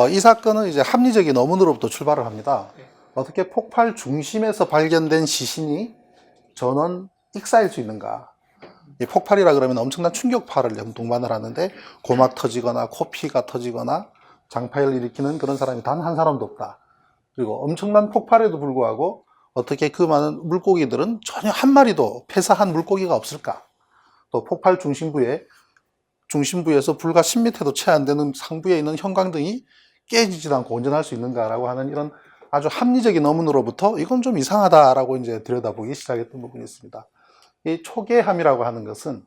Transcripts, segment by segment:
이 사건은 이제 합리적인 어문으로부터 출발을 합니다. 어떻게 폭발 중심에서 발견된 시신이 전원 익사일 수 있는가? 이 폭발이라 그러면 엄청난 충격파를 동반을 하는데 고막 터지거나 코피가 터지거나 장파를 일으키는 그런 사람이 단 한 사람도 없다. 그리고 엄청난 폭발에도 불구하고 어떻게 그 많은 물고기들은 전혀 한 마리도 폐사한 물고기가 없을까? 또 폭발 중심부에서 불과 10m도 채 안 되는 상부에 있는 형광등이 깨지지도 않고 온전할 수 있는가라고 하는 이런 아주 합리적인 어문으로부터 이건 좀 이상하다라고 이제 들여다보기 시작했던 부분이 있습니다. 이 초계함이라고 하는 것은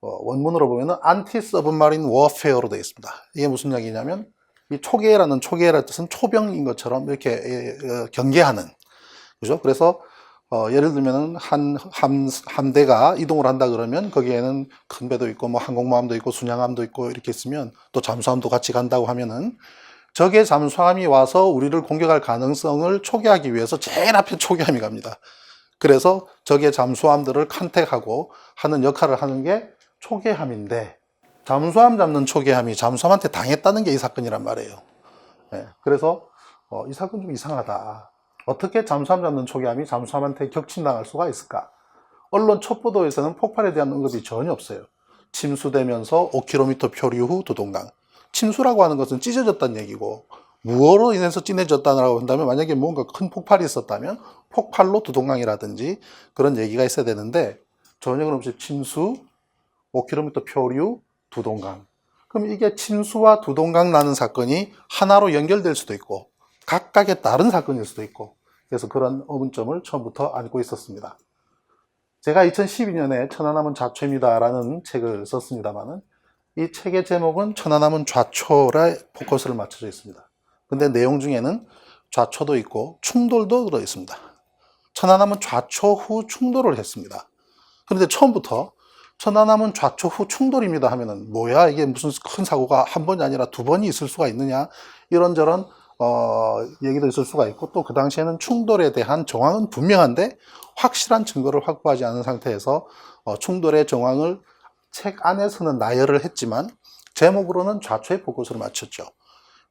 원문으로 보면은 anti-submarine warfare로 되어 있습니다. 이게 무슨 이야기냐면 이 초계라는 뜻은 초병인 것처럼 이렇게 경계하는, 그죠? 그래서 예를 들면은 한 함대가 이동을 한다 그러면 거기에는 큰 배도 있고 뭐 항공모함도 있고 순양함도 있고 이렇게 있으면 또 잠수함도 같이 간다고 하면은 적의 잠수함이 와서 우리를 공격할 가능성을 초기하기 위해서 제일 앞에 초계함이 갑니다. 그래서 적의 잠수함들을 컨택하고 하는 역할을 하는 게 초계함인데, 잠수함 잡는 초계함이 잠수함한테 당했다는 게 이 사건이란 말이에요. 네, 그래서 이 사건 좀 이상하다. 어떻게 잠수함 잡는 초계함이 잠수함한테 격침당할 수가 있을까? 언론 첩보도에서는 폭발에 대한 언급이 전혀 없어요. 침수되면서 5km 표류 후 두동강. 침수라고 하는 것은 찢어졌다는 얘기고, 무엇으로 인해서 찢어졌다고 한다면 만약에 뭔가 큰 폭발이 있었다면 폭발로 두동강이라든지 그런 얘기가 있어야 되는데 전혀 그런 없이 침수, 5km 표류, 두동강. 그럼 이게 침수와 두동강 나는 사건이 하나로 연결될 수도 있고 각각의 다른 사건일 수도 있고, 그래서 그런 의문점을 처음부터 안고 있었습니다. 제가 2012년에 천안함은 좌초입니다라는 책을 썼습니다만은 이 책의 제목은 천안함은 좌초에 포커스를 맞춰져 있습니다. 근데 내용 중에는 좌초도 있고 충돌도 들어 있습니다. 천안함은 좌초 후 충돌을 했습니다. 그런데 처음부터 천안함은 좌초 후 충돌입니다 하면은 뭐야, 이게 무슨 큰 사고가 한 번이 아니라 두 번이 있을 수가 있느냐, 이런저런 얘기도 있을 수가 있고, 또 그 당시에는 충돌에 대한 정황은 분명한데 확실한 증거를 확보하지 않은 상태에서 충돌의 정황을 책 안에서는 나열을 했지만 제목으로는 좌초에 포커스를 맞췄죠.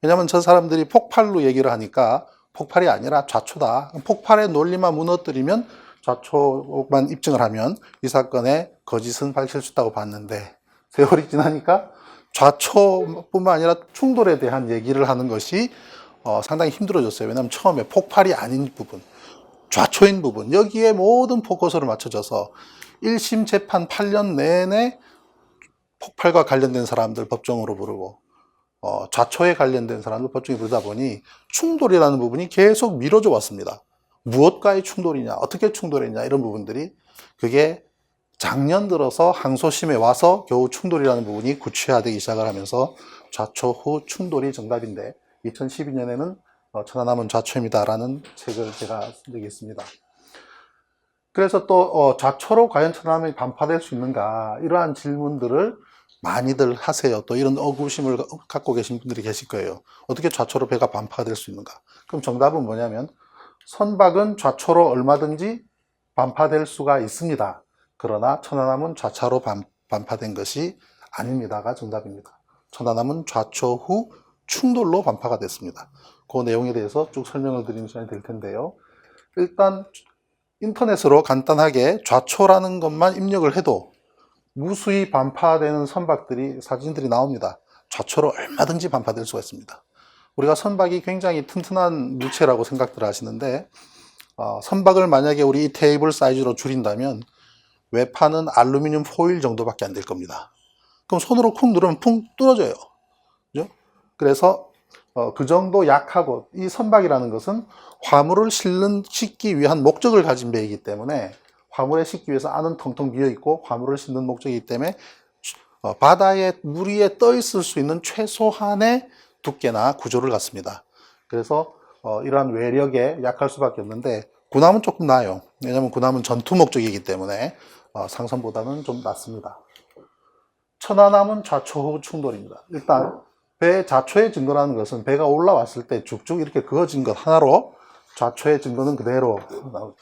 왜냐하면 저 사람들이 폭발로 얘기를 하니까 폭발이 아니라 좌초다, 폭발의 논리만 무너뜨리면 좌초만 입증을 하면 이 사건의 거짓은 밝힐 수 있다고 봤는데, 세월이 지나니까 좌초뿐만 아니라 충돌에 대한 얘기를 하는 것이 상당히 힘들어졌어요. 왜냐하면 처음에 폭발이 아닌 부분, 좌초인 부분, 여기에 모든 포커스를 맞춰져서 1심 재판 8년 내내 폭발과 관련된 사람들 법정으로 부르고 좌초에 관련된 사람들 법정에 부르다 보니 충돌이라는 부분이 계속 미뤄져 왔습니다. 무엇과의 충돌이냐, 어떻게 충돌했냐, 이런 부분들이, 그게 작년 들어서 항소심에 와서 겨우 충돌이라는 부분이 구체화되기 시작을 하면서 좌초 후 충돌이 정답인데, 2012년에는 천안함은 좌초입니다라는 책을 제가 쓴 적이 있습니다. 그래서 또 좌초로 과연 천안함이 반파될 수 있는가, 이러한 질문들을 많이들 하세요. 또 이런 의구심을 갖고 계신 분들이 계실 거예요. 어떻게 좌초로 배가 반파될 수 있는가? 그럼 정답은 뭐냐면 선박은 좌초로 얼마든지 반파될 수가 있습니다. 그러나 천안함은 좌차로 반파된 것이 아닙니다가 정답입니다. 천안함은 좌초 후 충돌로 반파가 됐습니다. 그 내용에 대해서 쭉 설명을 드리는 시간이 될 텐데요. 일단 인터넷으로 간단하게 좌초라는 것만 입력을 해도 무수히 반파되는 선박들이, 사진들이 나옵니다. 좌초로 얼마든지 반파될 수가 있습니다. 우리가 선박이 굉장히 튼튼한 물체라고 생각들 하시는데 선박을 만약에 우리 이 테이블 사이즈로 줄인다면 외판은 알루미늄 포일 정도밖에 안 될 겁니다. 그럼 손으로 쿵 누르면 쿵 뚫어져요. 그죠? 그래서 그 정도 약하고, 이 선박이라는 것은 화물을 싣기 위한 목적을 가진 배이기 때문에, 화물에 싣기 위해서 안은 텅텅 비어 있고 화물을 싣는 목적이기 때문에 바다에, 물 위에 떠 있을 수 있는 최소한의 두께나 구조를 갖습니다. 그래서 이러한 외력에 약할 수밖에 없는데, 군함은 조금 나아요. 왜냐하면 군함은 전투 목적이기 때문에 상선보다는 좀 낫습니다. 천안함은 좌초 후 충돌입니다. 일단 배 좌초의 증거라는 것은 배가 올라왔을 때 쭉쭉 이렇게 그어진 것 하나로 좌초의 증거는 그대로 나옵니다.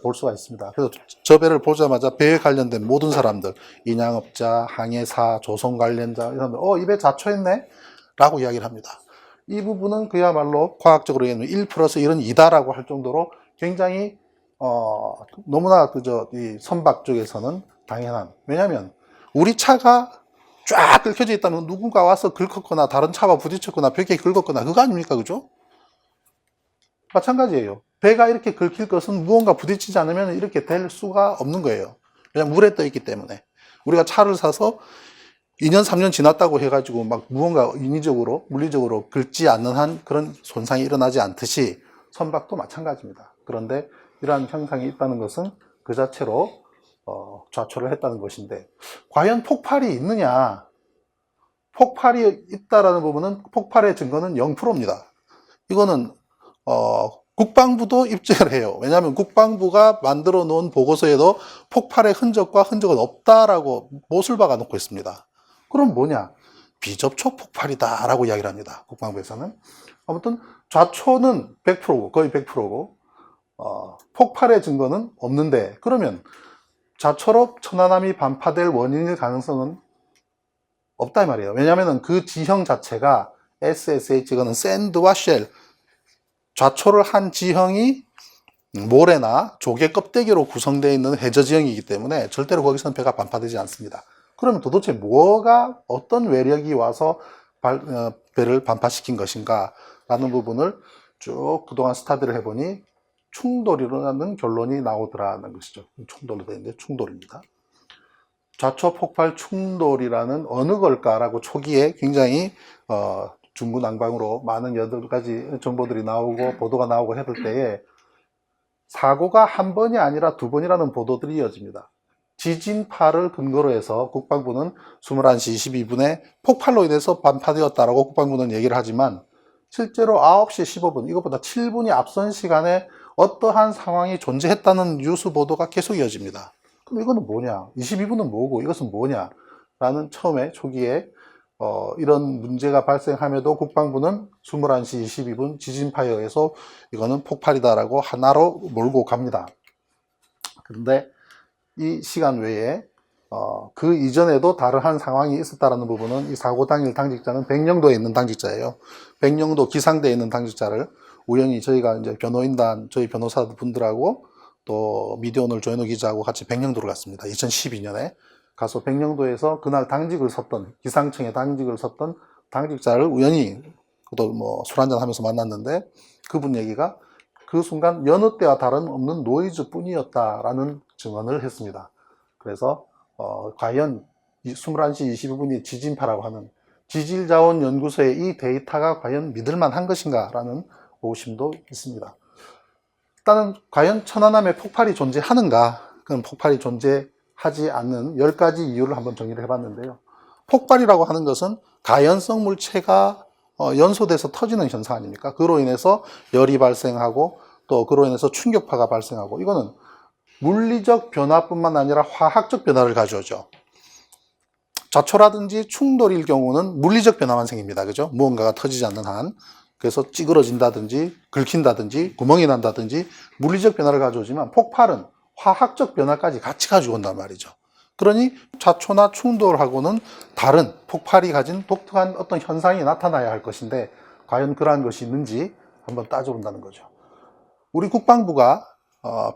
볼 수가 있습니다. 그래서 저 배를 보자마자 배에 관련된 모든 사람들, 인양업자, 항해사, 조선 관련자, 이런 사람들, 이 배 자초했네? 라고 이야기를 합니다. 이 부분은 그야말로 과학적으로 얘기하면 1 플러스 1은 2다라고 할 정도로 굉장히, 너무나 이 선박 쪽에서는 당연한. 왜냐면, 우리 차가 쫙 긁혀져 있다면 누군가 와서 긁었거나 다른 차와 부딪혔거나 벽에 긁었거나 그거 아닙니까? 그죠? 마찬가지예요. 배가 이렇게 긁힐 것은 무언가 부딪히지 않으면 이렇게 될 수가 없는 거예요. 그냥 물에 떠 있기 때문에. 우리가 차를 사서 2년, 3년 지났다고 해가지고 막 무언가 인위적으로, 물리적으로 긁지 않는 한 그런 손상이 일어나지 않듯이 선박도 마찬가지입니다. 그런데 이러한 현상이 있다는 것은 그 자체로 좌초를 했다는 것인데, 과연 폭발이 있느냐? 폭발이 있다라는 부분은 폭발의 증거는 0%입니다. 이거는 국방부도 입증을 해요. 왜냐하면 국방부가 만들어 놓은 보고서에도 폭발의 흔적과 흔적은 없다라고 못을 박아 놓고 있습니다. 그럼 뭐냐? 비접촉 폭발이다 라고 이야기를 합니다. 국방부에서는. 아무튼 좌초는 100%고 거의 100%고 폭발의 증거는 없는데, 그러면 좌초로 천안함이 반파될 원인일 가능성은 없다 이 말이에요. 왜냐하면 그 지형 자체가 SSH, 이거는 샌드와 쉘, 좌초를 한 지형이 모래나 조개 껍데기로 구성되어 있는 해저 지형이기 때문에 절대로 거기서는 배가 반파되지 않습니다. 그러면 도대체 뭐가, 어떤 외력이 와서 배를 반파시킨 것인가 라는 부분을 쭉 그동안 스타디를 해보니 충돌이라는 결론이 나오더라는 것이죠. 충돌로 되어 있는데 충돌입니다. 좌초 폭발 충돌이라는 어느 걸까라고 초기에 굉장히 중구난방으로 많은 여러 가지 정보들이 나오고 보도가 나오고 했을 때에 사고가 한 번이 아니라 두 번이라는 보도들이 이어집니다. 지진파를 근거로 해서 국방부는 21시 22분에 폭발로 인해서 반파되었다라고 국방부는 얘기를 하지만 실제로 9시 15분, 이것보다 7분이 앞선 시간에 어떠한 상황이 존재했다는 뉴스 보도가 계속 이어집니다. 그럼 이거는 뭐냐? 22분은 뭐고 이것은 뭐냐? 라는 처음에 초기에 이런 문제가 발생함에도 국방부는 21시 22분 지진파에 의해서 이거는 폭발이다라고 하나로 몰고 갑니다. 그런데 이 시간 외에 그 이전에도 다른 상황이 있었다라는 부분은 이 사고 당일 당직자는 백령도에 있는 당직자예요. 백령도 기상대에 있는 당직자를 우연히 저희가 이제 변호인단 저희 변호사 분들하고 또 미디어오늘 조현우 기자하고 같이 백령도를 갔습니다. 2012년에 가서 백령도에서 그날 당직을 섰던, 기상청에 당직을 섰던 당직자를 우연히 또 뭐 술 한잔 하면서 만났는데 그분 얘기가 그 순간 여느 때와 다름없는 노이즈 뿐이었다라는 증언을 했습니다. 그래서 과연 21시 22분이 지진파라고 하는 지질자원연구소의 이 데이터가 과연 믿을만한 것인가 라는 의심도 있습니다. 일단은 과연 천안함에 폭발이 존재하는가, 그건 폭발이 존재하지 않는 10가지 이유를 한번 정리를 해봤는데요. 폭발이라고 하는 것은 가연성 물체가 연소돼서 터지는 현상 아닙니까? 그로 인해서 열이 발생하고 또 그로 인해서 충격파가 발생하고, 이거는 물리적 변화뿐만 아니라 화학적 변화를 가져오죠. 좌초라든지 충돌일 경우는 물리적 변화만 생깁니다. 그죠? 무언가가 터지지 않는 한. 그래서 찌그러진다든지 긁힌다든지 구멍이 난다든지 물리적 변화를 가져오지만 폭발은 화학적 변화까지 같이 가지고 온단 말이죠. 그러니 좌초나 충돌하고는 다른 폭발이 가진 독특한 어떤 현상이 나타나야 할 것인데 과연 그러한 것이 있는지 한번 따져본다는 거죠. 우리 국방부가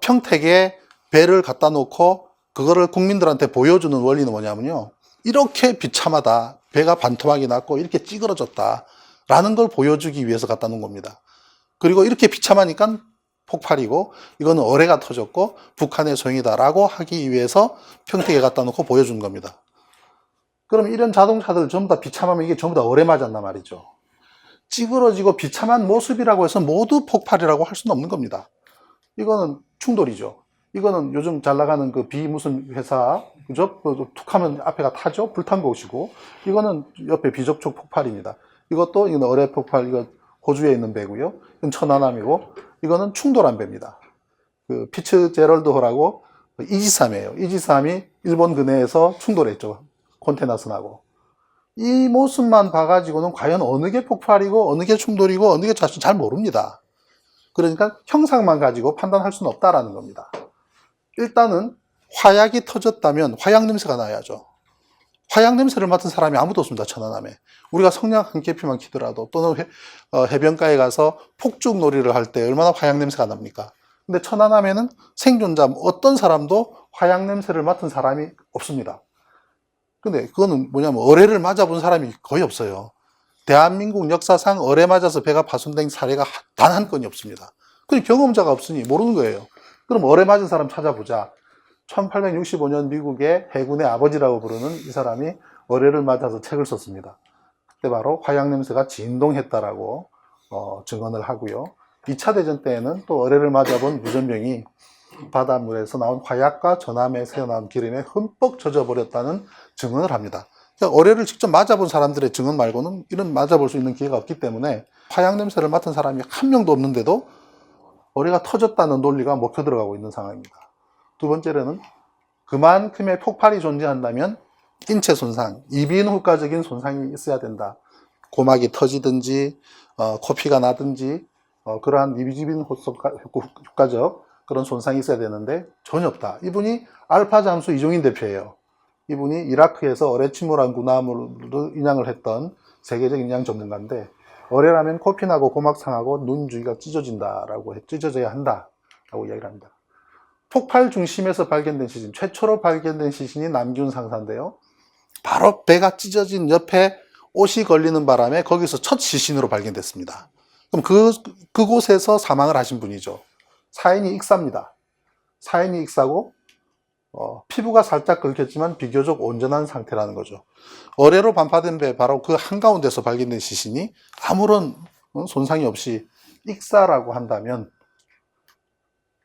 평택에 배를 갖다 놓고 그거를 국민들한테 보여주는 원리는 뭐냐면요, 이렇게 비참하다, 배가 반토막이 났고 이렇게 찌그러졌다 라는 걸 보여주기 위해서 갖다 놓은 겁니다. 그리고 이렇게 비참하니까 폭발이고 이거는 어뢰가 터졌고 북한의 소행이다 라고 하기 위해서 평택에 갖다 놓고 보여준 겁니다. 그럼 이런 자동차들 전부 다 비참하면 이게 전부 다 어뢰 맞았단 말이죠. 찌그러지고 비참한 모습이라고 해서 모두 폭발이라고 할 수는 없는 겁니다. 이거는 충돌이죠. 이거는 요즘 잘 나가는 그 무슨 회사, 그죠? 툭 하면 앞에가 타죠? 불탄 곳이고, 이거는 옆에 비접촉 폭발입니다. 이거는 어뢰 폭발, 이거 호주에 있는 배고요. 이건 천안함이고, 이거는 충돌한 배입니다. 그 피츠제럴드호라고 이지삼이에요. 이지삼이 일본 근해에서 충돌했죠. 컨테이너선하고. 이 모습만 봐가지고는 과연 어느 게 폭발이고 어느 게 충돌이고 어느 게 좌초 잘 모릅니다. 그러니까 형상만 가지고 판단할 수는 없다라는 겁니다. 일단은 화약이 터졌다면 화약 냄새가 나야죠. 화약 냄새를 맡은 사람이 아무도 없습니다. 천안함에. 우리가 성냥 한 계피만 키더라도 또는 해변가에 가서 폭죽놀이를 할 때 얼마나 화약 냄새가 납니까? 근데 천안함에는 생존자 어떤 사람도 화약 냄새를 맡은 사람이 없습니다. 근데 그거는 뭐냐면 어뢰를 맞아본 사람이 거의 없어요. 대한민국 역사상 어뢰 맞아서 배가 파손된 사례가 단 한 건이 없습니다. 그 경험자가 없으니 모르는 거예요. 그럼 어뢰 맞은 사람 찾아보자. 1865년 미국의 해군의 아버지라고 부르는 이 사람이 어뢰를 맞아서 책을 썼습니다. 그때 바로 화약 냄새가 진동했다라고 증언을 하고요. 2차 대전 때에는 또 어뢰를 맞아본 유전병이 바닷물에서 나온 화약과 전함에서 나온 기름에 흠뻑 젖어버렸다는 증언을 합니다. 그러니까 어뢰를 직접 맞아본 사람들의 증언 말고는 이런 맞아볼 수 있는 기회가 없기 때문에 화약 냄새를 맡은 사람이 한 명도 없는데도 어뢰가 터졌다는 논리가 먹혀 들어가고 있는 상황입니다. 두 번째로는 그만큼의 폭발이 존재한다면 인체 손상, 이비인후과적인 손상이 있어야 된다. 고막이 터지든지 코피가 나든지 그러한 이비인후과적 그런 손상이 있어야 되는데 전혀 없다. 이분이 알파 잠수 이종인 대표예요. 이분이 이라크에서 어뢰 침몰한 군함으로 인양을 했던 세계적 인양 전문가인데 어뢰라면 코피 나고 고막 상하고 눈 주위가 찢어져야 한다라고 이야기를 합니다. 폭발 중심에서 발견된 시신, 최초로 발견된 시신이 남기훈 상사인데요. 바로 배가 찢어진 옆에 옷이 걸리는 바람에 거기서 첫 시신으로 발견됐습니다. 그럼 그곳에서 사망을 하신 분이죠. 사인이 익사입니다. 사인이 익사고 피부가 살짝 긁혔지만 비교적 온전한 상태라는 거죠. 어뢰로 반파된 배 바로 그 한가운데서 발견된 시신이 아무런 손상이 없이 익사라고 한다면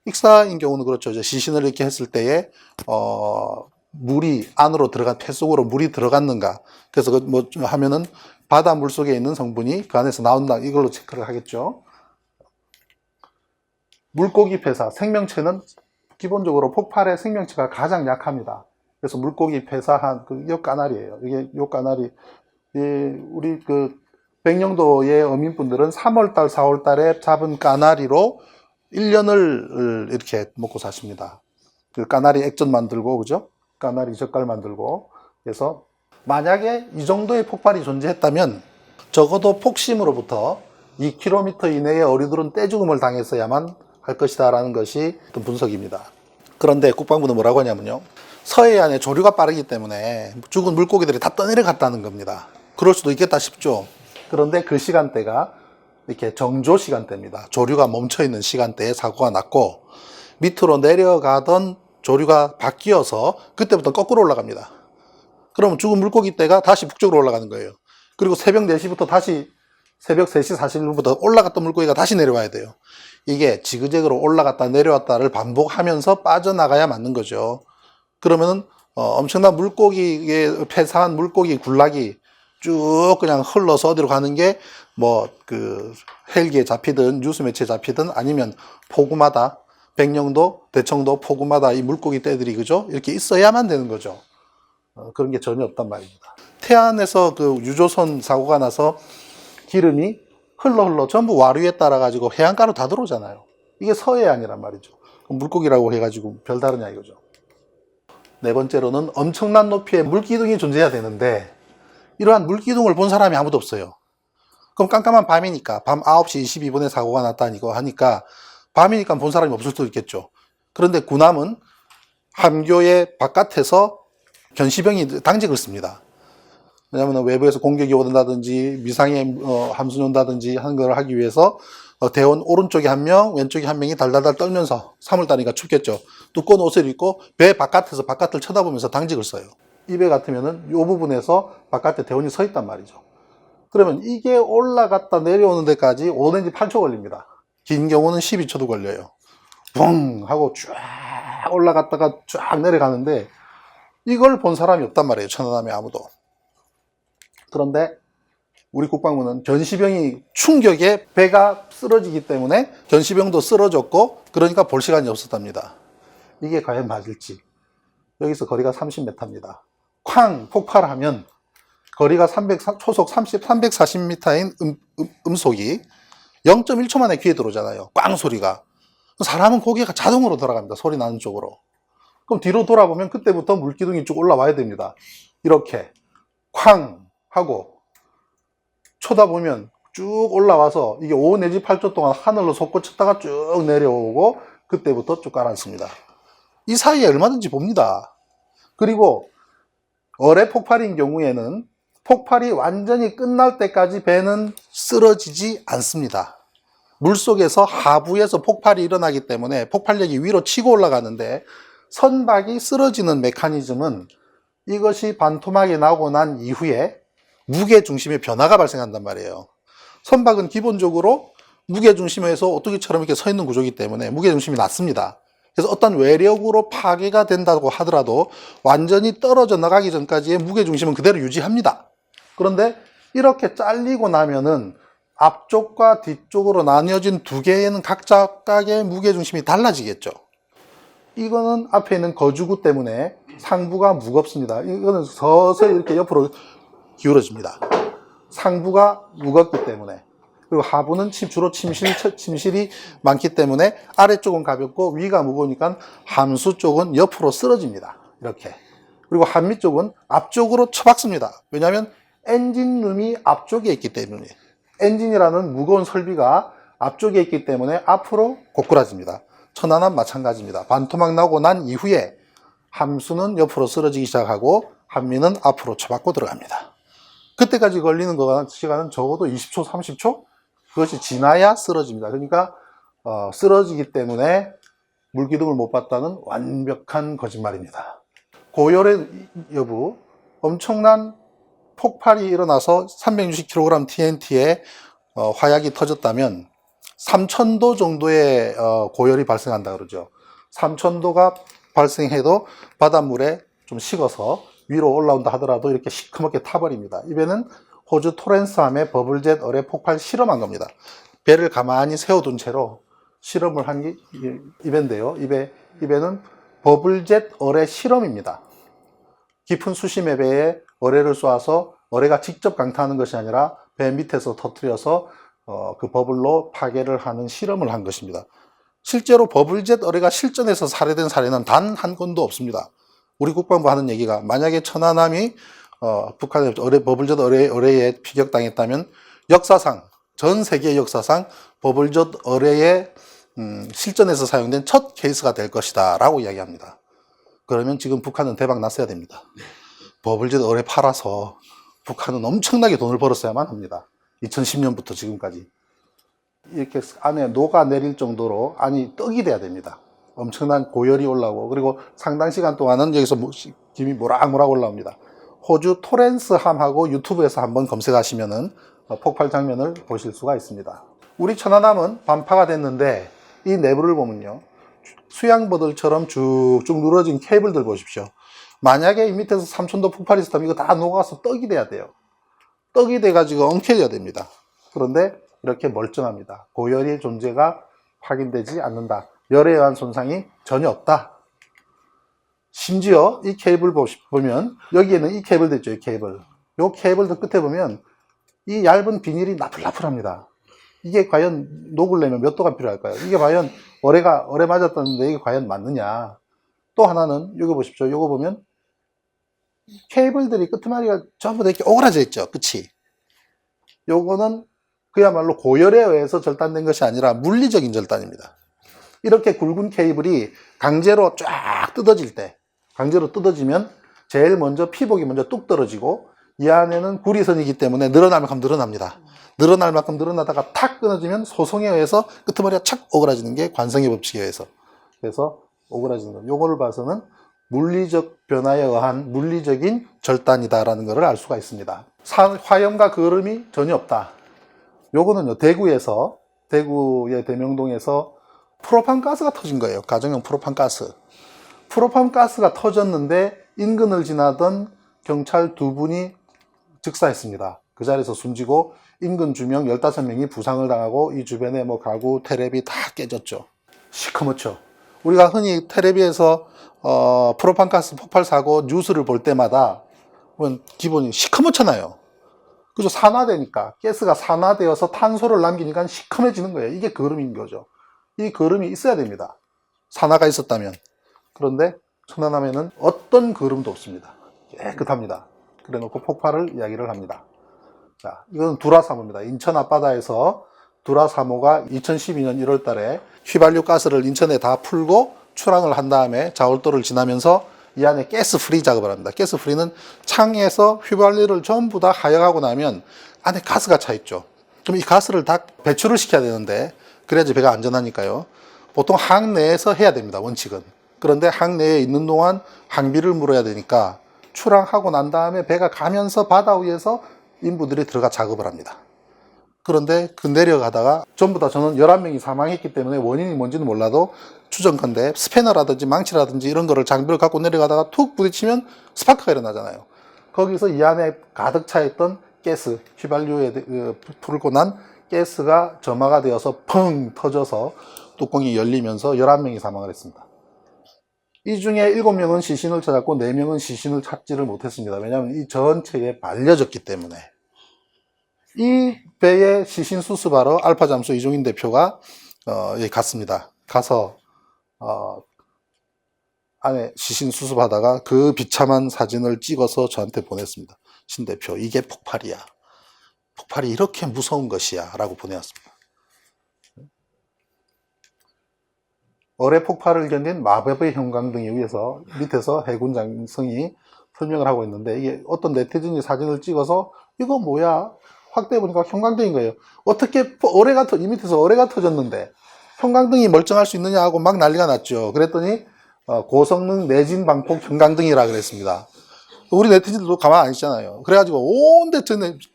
익사인 경우는 그렇죠. 이제 시신을 이렇게 했을 때에 물이 안으로 폐 속으로 물이 들어갔는가. 그래서 뭐 하면은 바다 물 속에 있는 성분이 그 안에서 나온다. 이걸로 체크를 하겠죠. 물고기 폐사, 생명체는 기본적으로 폭발의 생명체가 가장 약합니다. 그래서 물고기 폐사한 요 까나리예요. 이게 요 까나리. 우리 백령도의 어민분들은 3월달, 4월달에 잡은 까나리로 1년을 이렇게 먹고 사십니다. 그 까나리 액젓 만들고, 그죠? 까나리 젓갈 만들고. 그래서 만약에 이 정도의 폭발이 존재했다면 적어도 폭심으로부터 2km 이내의 어류들은 떼죽음을 당했어야만 할 것이다 라는 것이 어떤 분석입니다. 그런데 국방부는 뭐라고 하냐면요. 서해안에 조류가 빠르기 때문에 죽은 물고기들이 다 떠내려갔다는 겁니다. 그럴 수도 있겠다 싶죠. 그런데 그 시간대가 이렇게 정조 시간대입니다. 조류가 멈춰있는 시간대에 사고가 났고 밑으로 내려가던 조류가 바뀌어서 그때부터 거꾸로 올라갑니다. 그러면 죽은 물고기 떼가 다시 북쪽으로 올라가는 거예요. 그리고 새벽 4시부터 다시 새벽 3시 41분부터 올라갔던 물고기가 다시 내려와야 돼요. 이게 지그재그로 올라갔다 내려왔다를 반복하면서 빠져나가야 맞는 거죠. 그러면은 엄청난 물고기에 폐사한 물고기 군락이 쭉 그냥 흘러서 어디로 가는 게 뭐 헬기에 잡히든 뉴스 매체에 잡히든 아니면 포구마다 백령도, 대청도, 포구마다 이 물고기 떼들이 그죠? 이렇게 있어야만 되는 거죠. 그런 게 전혀 없단 말입니다. 태안에서 유조선 사고가 나서 기름이 흘러 전부 와류에 따라 가지고 해안가로 다 들어오잖아요. 이게 서해안이란 말이죠. 물고기라고 해가지고 별다르냐 이거죠. 네 번째로는 엄청난 높이의 물기둥이 존재해야 되는데 이러한 물기둥을 본 사람이 아무도 없어요. 그럼 깜깜한 밤이니까 밤 9시 22분에 사고가 났다니까 하니까 밤이니까 본 사람이 없을 수도 있겠죠. 그런데 군함은 함교의 바깥에서 견시병이 당직을 씁니다. 왜냐하면 외부에서 공격이 온다든지 미상의 함선이 온다든지 하는 걸 하기 위해서 대원 오른쪽에 한 명, 왼쪽에 한 명이 달달달 떨면서 3월달이니까 춥겠죠. 두꺼운 옷을 입고 배 바깥에서 바깥을 쳐다보면서 당직을 써요. 이 배 같으면은 이 부분에서 바깥에 대원이 서 있단 말이죠. 그러면 이게 올라갔다 내려오는 데까지 5 내지 8초 걸립니다. 긴 경우는 12초도 걸려요. 붕 하고 쫙 올라갔다가 쫙 내려가는데 이걸 본 사람이 없단 말이에요. 천안함에 아무도. 그런데 우리 국방부는 견시병이 충격에 배가 쓰러지기 때문에 견시병도 쓰러졌고 그러니까 볼 시간이 없었답니다. 이게 과연 맞을지. 여기서 거리가 30m입니다. 쾅 폭발하면 거리가 초속 340m인 음속이 0.1초 만에 귀에 들어오잖아요. 꽝 소리가. 사람은 고개가 자동으로 돌아갑니다. 소리 나는 쪽으로. 그럼 뒤로 돌아보면 그때부터 물기둥이 쭉 올라와야 됩니다. 이렇게 쾅 하고 쳐다보면 쭉 올라와서 이게 5 내지 8초 동안 하늘로 솟구쳤다가 쭉 내려오고 그때부터 쭉 가라앉습니다. 이 사이에 얼마든지 봅니다. 그리고 어뢰 폭발인 경우에는 폭발이 완전히 끝날 때까지 배는 쓰러지지 않습니다. 물속에서 하부에서 폭발이 일어나기 때문에 폭발력이 위로 치고 올라가는데 선박이 쓰러지는 메커니즘은 이것이 반토막이 나고 난 이후에 무게중심의 변화가 발생한단 말이에요. 선박은 기본적으로 무게중심에서 오뚜기처럼 이렇게 서 있는 구조이기 때문에 무게중심이 낮습니다. 그래서 어떤 외력으로 파괴가 된다고 하더라도 완전히 떨어져 나가기 전까지의 무게중심은 그대로 유지합니다. 그런데 이렇게 잘리고 나면은 앞쪽과 뒤쪽으로 나뉘어진 두 개에는 각각의 무게중심이 달라지겠죠. 이거는 앞에 있는 거주구 때문에 상부가 무겁습니다. 이거는 서서히 이렇게 옆으로 기울어집니다. 상부가 무겁기 때문에. 그리고 하부는 주로 침실이 많기 때문에 아래쪽은 가볍고 위가 무거우니까 함수 쪽은 옆으로 쓰러집니다. 이렇게. 그리고 한미 쪽은 앞쪽으로 처박습니다. 왜냐하면 엔진룸이 앞쪽에 있기 때문에. 엔진이라는 무거운 설비가 앞쪽에 있기 때문에 앞으로 고꾸라집니다. 천안함 마찬가지입니다. 반토막 나고 난 이후에 함수는 옆으로 쓰러지기 시작하고 한미는 앞으로 처박고 들어갑니다. 그때까지 걸리는 시간은 적어도 20초, 30초? 그것이 지나야 쓰러집니다. 그러니까 쓰러지기 때문에 물기둥을 못 봤다는 완벽한 거짓말입니다. 고열의 여부, 엄청난 폭발이 일어나서 360kg TNT에 화약이 터졌다면 3000도 정도의 고열이 발생한다 그러죠. 3000도가 발생해도 바닷물에 좀 식어서 위로 올라온다 하더라도 이렇게 시커멓게 타버립니다. 이 배는 호주 토렌스함의 버블젯 어뢰 폭발 실험한 겁니다. 배를 가만히 세워둔 채로 실험을 한 게 이 배인데요. 이 배는 버블젯 어뢰 실험입니다. 깊은 수심의 배에 어뢰를 쏘아서 어뢰가 직접 강타하는 것이 아니라 배 밑에서 터뜨려서 그 버블로 파괴를 하는 실험을 한 것입니다. 실제로 버블젯 어뢰가 실전에서 살해된 사례는 단 한 건도 없습니다. 우리 국방부 하는 얘기가 만약에 천안함이 북한의 버블젯 어뢰에 피격당했다면 역사상 전 세계 역사상 버블젯 어뢰에 실전에서 사용된 첫 케이스가 될 것이다 라고 이야기합니다. 그러면 지금 북한은 대박 났어야 됩니다. 버블젯 어뢰 팔아서 북한은 엄청나게 돈을 벌었어야만 합니다. 2010년부터 지금까지 이렇게 안에 녹아내릴 정도로 안이 떡이 돼야 됩니다. 엄청난 고열이 올라오고 그리고 상당 시간 동안은 여기서 김이 모락모락 올라옵니다. 호주 토렌스함하고 유튜브에서 한번 검색하시면은 폭발 장면을 보실 수가 있습니다. 우리 천안함은 반파가 됐는데 이 내부를 보면요. 수양버들처럼 쭉쭉 늘어진 케이블들 보십시오. 만약에 이 밑에서 3000도 폭발이 있었다면 이거 다 녹아서 떡이 돼야 돼요. 떡이 돼가지고 엉켜져야 됩니다. 그런데 이렇게 멀쩡합니다. 고열의 존재가 확인되지 않는다. 열에 의한 손상이 전혀 없다. 심지어 이 케이블 보면 여기에는 이 케이블도 있죠. 이 케이블. 이 케이블도 끝에 보면 이 얇은 비닐이 나풀나풀합니다. 이게 과연 녹으려면 몇 도가 필요할까요? 이게 과연 어뢰 맞았다는데 이게 과연 맞느냐? 또 하나는 여기 보십시오. 요거 보면 케이블들이 끄트머리가 전부 다 이렇게 오그라져 있죠. 끝이. 요거는 그야말로 고열에 의해서 절단된 것이 아니라 물리적인 절단입니다. 이렇게 굵은 케이블이 강제로 쫙 뜯어질 때, 강제로 뜯어지면 제일 먼저 피복이 먼저 뚝 떨어지고 이 안에는 구리선이기 때문에 늘어날 만큼 늘어납니다. 늘어날 만큼 늘어나다가 탁 끊어지면 소송에 의해서 끄트머리가 착 오그라지는 게 관성의 법칙에 의해서. 그래서 오그라지는 것. 요거를 봐서는 물리적 변화에 의한 물리적인 절단이다라는 것을 알 수가 있습니다. 화염과 거름이 전혀 없다. 요거는요, 대구의 대명동에서 프로판 가스가 터진 거예요. 가정용 프로판 가스. 프로판 가스가 터졌는데 인근을 지나던 경찰 2분이 즉사했습니다. 그 자리에서 숨지고 인근 주민 15명이 부상을 당하고 이 주변에 뭐 가구, 테레비 다 깨졌죠. 시커멓죠. 우리가 흔히 텔레비에서 프로판가스 폭발 사고 뉴스를 볼 때마다 기본이 시커멓잖아요. 그죠? 산화되니까 가스가 산화되어서 탄소를 남기니까 시커매지는 거예요. 이게 거름인 거죠. 이 거름이 있어야 됩니다. 산화가 있었다면. 그런데 천안함에는 어떤 그름도 없습니다. 깨끗합니다. 그래 놓고 폭발을 이야기를 합니다. 자, 이건 두라사모입니다. 인천 앞바다에서 두라사모가 2012년 1월 달에 휘발유 가스를 인천에 다 풀고 출항을 한 다음에 자월도를 지나면서 이 안에 가스 프리 작업을 합니다. 가스 프리는 창에서 휘발유를 전부 다 하역하고 나면 안에 가스가 차 있죠. 그럼 이 가스를 다 배출을 시켜야 되는데 그래야지 배가 안전하니까요. 보통 항내에서 해야 됩니다. 원칙은. 그런데 항내에 있는 동안 항비를 물어야 되니까 출항하고 난 다음에 배가 가면서 바다 위에서 인부들이 들어가 작업을 합니다. 그런데 그 내려가다가 전부 다 저는 11명이 사망했기 때문에 원인이 뭔지는 몰라도 추정컨대 스패너라든지 망치라든지 이런 거를 장비를 갖고 내려가다가 툭 부딪히면 스파크가 일어나잖아요. 거기서 이 안에 가득 차 있던 가스, 휘발유에 풀고 난 가스가 점화가 되어서 펑 터져서 뚜껑이 열리면서 11명이 사망을 했습니다. 이 중에 7명은 시신을 찾았고 4명은 시신을 찾지를 못했습니다. 왜냐하면 이 전체에 말려졌기 때문에. 이 배의 시신 수습하러 알파잠수 이종인 대표가 갔습니다. 가서 안에 시신 수습하다가 그 비참한 사진을 찍어서 저한테 보냈습니다. 신 대표, 이게 폭발이야. 폭발이 이렇게 무서운 것이야 라고 보내왔습니다. 어뢰 폭발을 견딘 마법의 형광등에 의해서 밑에서 해군 장성이 설명을 하고 있는데, 이게 어떤 네티즌이 사진을 찍어서 이거 뭐야? 확대해 보니까 형광등인 거예요. 어떻게 이 밑에서 어뢰가 터졌는데 형광등이 멀쩡할 수 있느냐 하고 막 난리가 났죠. 그랬더니 고성능 내진 방폭 형광등이라 그랬습니다. 우리 네티즌들도 가만 안 있잖아요. 그래가지고 온데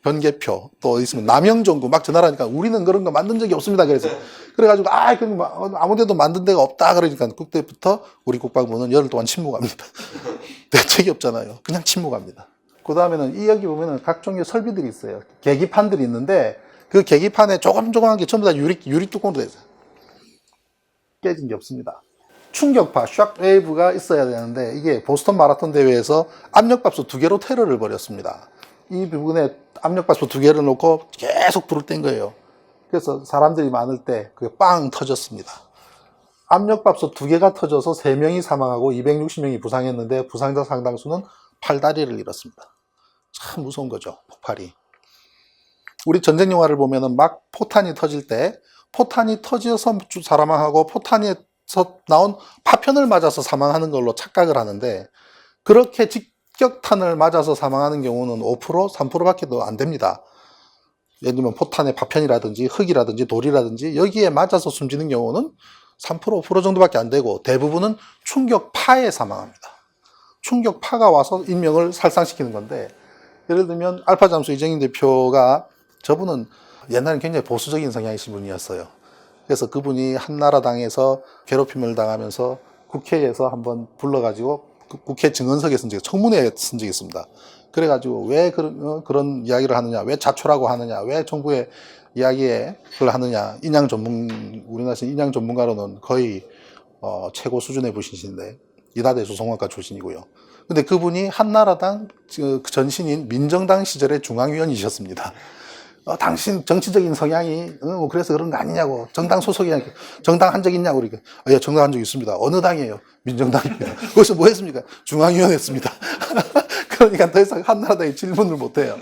변개표 또 있으면 남영정구 막 전화하니까 우리는 그런 거 만든 적이 없습니다. 그래가지고 그럼 아무데도 만든 데가 없다 그러니까 그때부터 우리 국방부는 열흘 동안 침묵합니다. 대책이 없잖아요. 그냥 침묵합니다. 그 다음에는 이 여기 보면은 각종의 설비들이 있어요. 계기판들이 있는데 그 계기판에 조금조금한 게 전부 다 유리 뚜껑으로 되어 있어요. 깨진 게 없습니다. 충격파, 샥웨이브가 있어야 되는데 이게 보스턴 마라톤 대회에서 압력밥솥 2개로 테러를 벌였습니다. 이 부분에 압력밥솥 2개를 놓고 계속 불을 뗀 거예요. 그래서 사람들이 많을 때 그게 빵 터졌습니다. 압력밥솥 2개가 터져서 3명이 사망하고 260명이 부상했는데 부상자 상당수는 팔다리를 잃었습니다. 참 무서운 거죠, 폭발이. 우리 전쟁 영화를 보면은 막 포탄이 터질 때 포탄이 터져서 사망하고 포탄에서 나온 파편을 맞아서 사망하는 걸로 착각을 하는데, 그렇게 직격탄을 맞아서 사망하는 경우는 5%, 3%밖에 안 됩니다. 예를 들면 포탄의 파편이라든지 흙이라든지 돌이라든지 여기에 맞아서 숨지는 경우는 3%, 5% 정도밖에 안 되고 대부분은 충격파에 사망합니다. 충격파가 와서 인명을 살상시키는 건데, 예를 들면 알파잠수 이정인 대표가, 저분은 옛날엔 굉장히 보수적인 성향이신 분이었어요. 그래서 그분이 한나라당에서 괴롭힘을 당하면서 국회에서 한번 불러가지고 국회 증언석에 쓴 적이, 청문회에 쓴 적이 있습니다. 그래가지고 왜 그런 이야기를 하느냐, 왜 자초라고 하느냐, 왜 정부의 이야기에 그걸 하느냐. 우리나라 인양 전문가로는 거의 최고 수준의 분이신데 이다대 조성관과 출신이고요. 근데 그분이 한나라당 전신인 민정당 시절의 중앙위원이셨습니다. 당신 정치적인 성향이 그래서 그런 거 아니냐고, 정당 소속이냐, 정당 한 적 있냐고. 그러니까 예, 정당 한 적 있습니다. 어느 당이에요? 민정당입니다. 거기서 뭐 했습니까? 중앙위원 했습니다. 그러니까 더 이상 한나라당에 질문을 못 해요.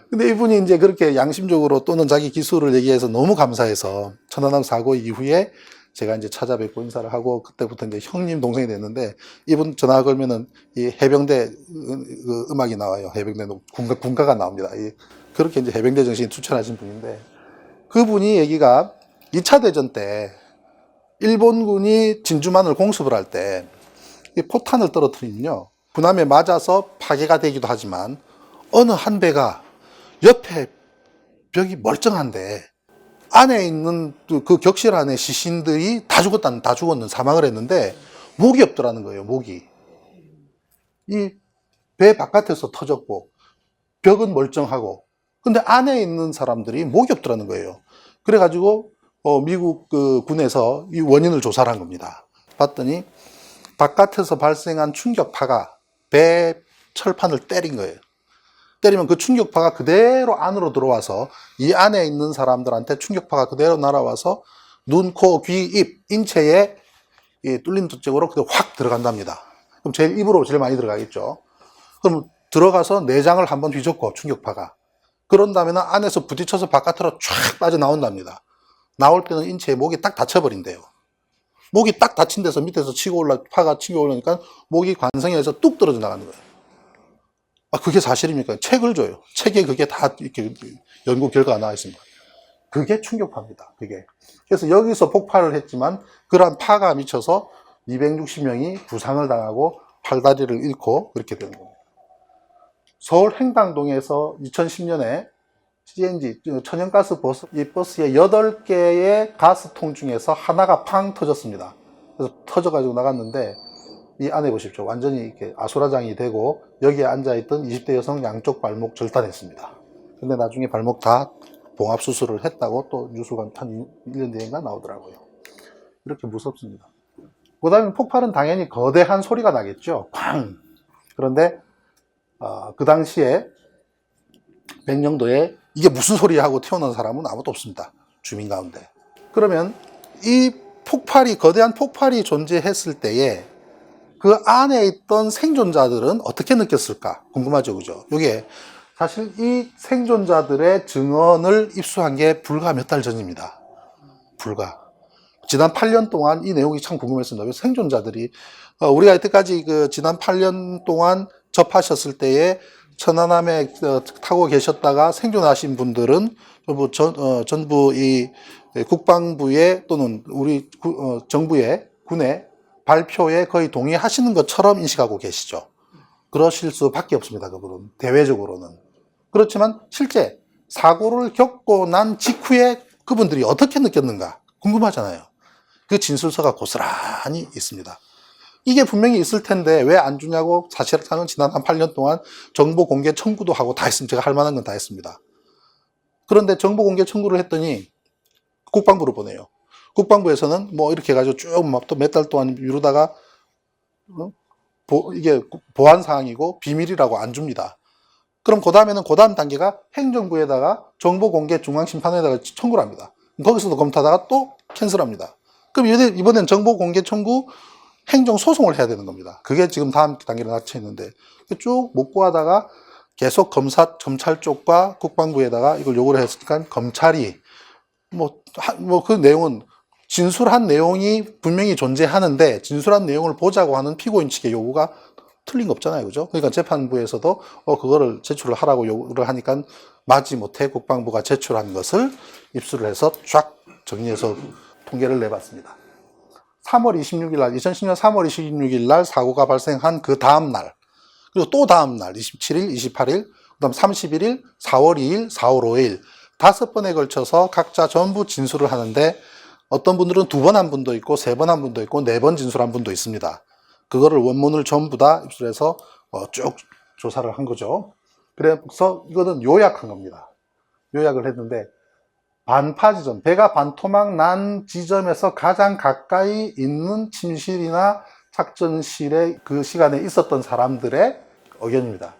근데 이분이 이제 그렇게 양심적으로 또는 자기 기술을 얘기해서 너무 감사해서 천안함 사고 이후에 제가 이제 찾아뵙고 인사를 하고, 그때부터 이제 형님 동생이 됐는데, 이분 전화 걸면은 이 해병대 음악이 나와요. 해병대 군가가 나옵니다. 그렇게 이제 해병대 정신이 투철하신 분인데, 그분이 얘기가 2차 대전 때 일본군이 진주만을 공습을 할 때 이 포탄을 떨어뜨리면요, 군함에 맞아서 파괴가 되기도 하지만 어느 한 배가 옆에 벽이 멀쩡한데 안에 있는 그 격실 안에 시신들이 다 죽었는, 사망을 했는데 목이 없더라는 거예요. 목이. 이 배 바깥에서 터졌고 벽은 멀쩡하고, 근데 안에 있는 사람들이 목이 없더라는 거예요. 그래가지고 미국 군에서 이 원인을 조사를 한 겁니다. 봤더니 바깥에서 발생한 충격파가 배 철판을 때린 거예요. 때리면 그 충격파가 그대로 안으로 들어와서 이 안에 있는 사람들한테 충격파가 그대로 날아와서 눈, 코, 귀, 입, 인체에 뚫린 쪽으로 확 들어간답니다. 그럼 제일 입으로 제일 많이 들어가겠죠. 그럼 들어가서 내장을 한번 휘젓고 충격파가. 그런 다음에는 안에서 부딪혀서 바깥으로 쫙 빠져나온답니다. 나올 때는 인체에 목이 딱 닫혀버린대요. 목이 딱 닫힌 데서 밑에서 파가 치고 올라오니까 목이 관성에서 뚝 떨어져 나가는 거예요. 아, 그게 사실입니까? 책을 줘요. 책에 그게 다 이렇게 연구 결과가 나와 있습니다. 그게 충격파입니다. 그게. 그래서 여기서 폭발을 했지만 그러한 파가 미쳐서 260명이 부상을 당하고 팔다리를 잃고 그렇게 되는 겁니다. 서울 행당동에서 2010년에 CNG, 천연가스 버스의 8개의 가스통 중에서 하나가 팡 터졌습니다. 그래서 터져가지고 나갔는데, 이 안에 보십시오. 완전히 이렇게 아수라장이 되고, 여기에 앉아있던 20대 여성 양쪽 발목 절단했습니다. 근데 나중에 발목 다 봉합수술을 했다고 또 뉴스가 한 1년 뒤인가 나오더라고요. 이렇게 무섭습니다. 그 다음에 폭발은 당연히 거대한 소리가 나겠죠. 팡! 그런데, 그 당시에 백령도에 이게 무슨 소리야 하고 태어난 사람은 아무도 없습니다. 주민 가운데. 그러면 이 폭발이, 거대한 폭발이 존재했을 때에 그 안에 있던 생존자들은 어떻게 느꼈을까? 궁금하죠, 그죠? 이게 사실 이 생존자들의 증언을 입수한 게 불과 몇 달 전입니다. 불과. 지난 8년 동안 이 내용이 참 궁금했습니다. 생존자들이, 우리가 이때까지 그 지난 8년 동안 접하셨을 때에 천안함에 타고 계셨다가 생존하신 분들은 전부 이 국방부의 또는 우리 정부의 군의 발표에 거의 동의하시는 것처럼 인식하고 계시죠. 그러실 수밖에 없습니다. 그분은 대외적으로는. 그렇지만 실제 사고를 겪고 난 직후에 그분들이 어떻게 느꼈는가 궁금하잖아요. 그 진술서가 고스란히 있습니다. 이게 분명히 있을 텐데 왜 안 주냐고 사실은 지난 한 8년 동안 정보 공개 청구도 하고 다 했습니다. 제가 할 만한 건 다 했습니다. 그런데 정보 공개 청구를 했더니 국방부로 보내요. 국방부에서는 뭐 이렇게 해가지고 쭉 또 몇 달 동안 미루다가 이게 보안 사항이고 비밀이라고 안 줍니다. 그럼 그 다음에는 그 다음 단계가 행정부에다가 정보 공개 중앙심판에다가 청구를 합니다. 거기서도 검토하다가 또 캔슬합니다. 그럼 이번엔 정보 공개 청구 행정소송을 해야 되는 겁니다. 그게 지금 다음 단계로 닫혀 있는데 쭉 못 구하다가 계속 검찰 쪽과 국방부에다가 이걸 요구를 했으니까 검찰이 그 내용은 진술한 내용이 분명히 존재하는데 진술한 내용을 보자고 하는 피고인 측의 요구가 틀린 거 없잖아요. 그죠? 그러니까 재판부에서도 그거를 제출을 하라고 요구를 하니까 마지 못해 국방부가 제출한 것을 입수를 해서 쫙 정리해서 통계를 내봤습니다. 3월 26일 날, 2010년 3월 26일 날 사고가 발생한 그 다음 날, 그리고 또 다음 날, 27일, 28일, 그 다음 31일, 4월 2일, 4월 5일, 5번에 걸쳐서 각자 전부 진술을 하는데 어떤 분들은 2번 한 분도 있고 3번 한 분도 있고 4번 진술한 분도 있습니다. 그거를 원문을 전부 다 입수해서 쭉 조사를 한 거죠. 그래서 이거는 요약한 겁니다. 요약을 했는데 반파 지점, 배가 반토막 난 지점에서 가장 가까이 있는 침실이나 작전실에 그 시간에 있었던 사람들의 의견입니다.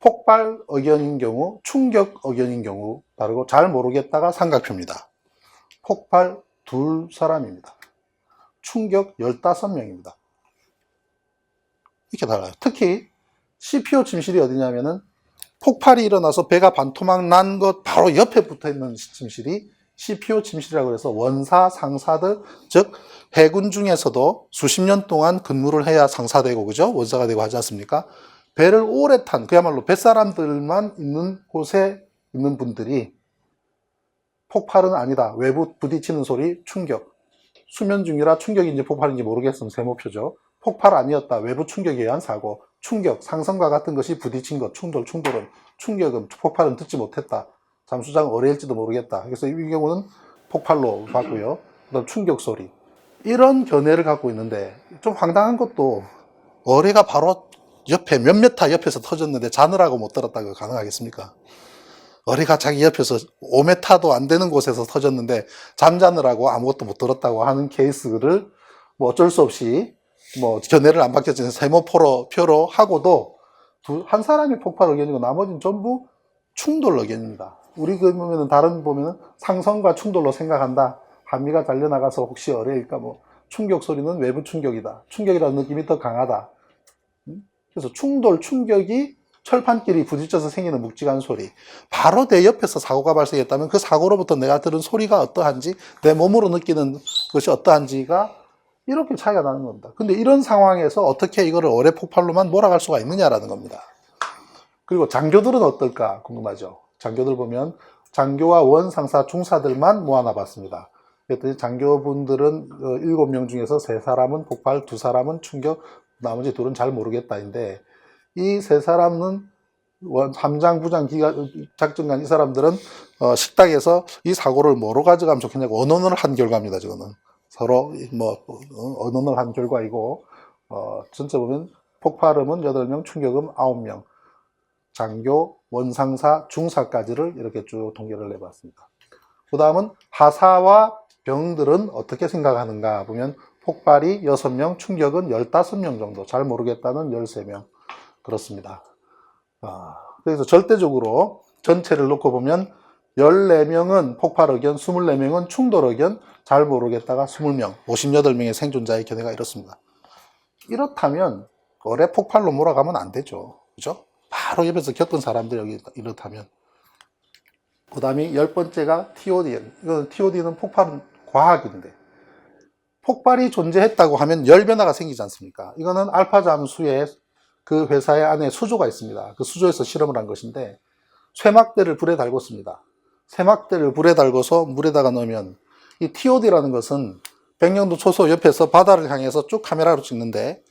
폭발 의견인 경우, 충격 의견인 경우 다르고 잘 모르겠다가 삼각표입니다. 폭발 2사람입니다. 충격 15명입니다. 이렇게 달라요. 특히 CPO 침실이 어디냐면은 폭발이 일어나서 배가 반토막 난 것 바로 옆에 붙어 있는 침실이 CPO 침실이라고 해서 원사, 상사들, 즉 해군 중에서도 수십 년 동안 근무를 해야 상사되고 그죠? 원사가 되고 하지 않습니까? 배를 오래 탄 그야말로 뱃사람들만 있는 곳에 있는 분들이 폭발은 아니다. 외부 부딪히는 소리, 충격. 수면 중이라 충격인지 폭발인지 모르겠으면 세모표죠. 폭발 아니었다. 외부 충격에 의한 사고. 충격, 상성과 같은 것이 부딪힌 것, 충돌은, 충격은, 폭발은 듣지 못했다. 잠수장 어뢰일지도 모르겠다. 그래서 이 경우는 폭발로 봤고요. 그 다음 충격 소리. 이런 견해를 갖고 있는데, 좀 황당한 것도, 어뢰가 바로 옆에, 몇 메타 옆에서 터졌는데, 자느라고 못 들었다고 가능하겠습니까? 어뢰가 자기 옆에서 5m도 안 되는 곳에서 터졌는데, 잠자느라고 아무것도 못 들었다고 하는 케이스를, 뭐 어쩔 수 없이, 견해를 안 바뀌어지는 세모표로 하고도 한 사람이 폭발 의견이고 나머지는 전부 충돌 의견입니다. 우리 보면은 다른 보면은 상성과 충돌로 생각한다. 한미가 달려나가서 혹시 어뢰일까 충격 소리는 외부 충격이다. 충격이라는 느낌이 더 강하다. 그래서 충돌, 충격이 철판끼리 부딪혀서 생기는 묵직한 소리. 바로 내 옆에서 사고가 발생했다면 그 사고로부터 내가 들은 소리가 어떠한지, 내 몸으로 느끼는 것이 어떠한지가 이렇게 차이가 나는 겁니다. 근데 이런 상황에서 어떻게 이거를 어뢰 폭발로만 몰아갈 수가 있느냐라는 겁니다. 그리고 장교들은 어떨까 궁금하죠. 장교들 보면 장교와 원상사, 중사들만 모아놔봤습니다. 그랬더니 장교분들은 7명 중에서 3사람은 폭발, 2사람은 충격, 나머지 2은 잘 모르겠다인데, 이 3사람은 함장, 부장, 작전관 이 사람들은 식당에서 이 사고를 뭐로 가져가면 좋겠냐고 언언을 한 결과입니다. 저거는 서로 언언을 한 결과이고, 전체 보면 폭발음은 8명, 충격음 9명, 장교, 원상사, 중사까지를 이렇게 쭉 통계를 내봤습니다. 그 다음은 하사와 병들은 어떻게 생각하는가 보면 폭발이 6명, 충격은 15명 정도, 잘 모르겠다는 13명. 그렇습니다. 그래서 절대적으로 전체를 놓고 보면 14명은 폭발 의견, 24명은 충돌 의견, 잘 모르겠다가 20명, 58명의 생존자의 견해가 이렇습니다. 이렇다면 어뢰 폭발로 몰아가면 안 되죠. 그죠? 바로 옆에서 겪은 사람들이 여기 이렇다면. 그 다음에 10번째가 TOD. 이건 TOD는 폭발은 과학인데, 폭발이 존재했다고 하면 열변화가 생기지 않습니까? 이거는 알파 잠수의 그 회사의 안에 수조가 있습니다. 그 수조에서 실험을 한 것인데, 쇠막대를 불에 달궜습니다. 쇠막대를 불에 달궈서 물에다가 넣으면 이 TOD라는 것은 백령도 초소 옆에서 바다를 향해서 쭉 카메라로 찍는데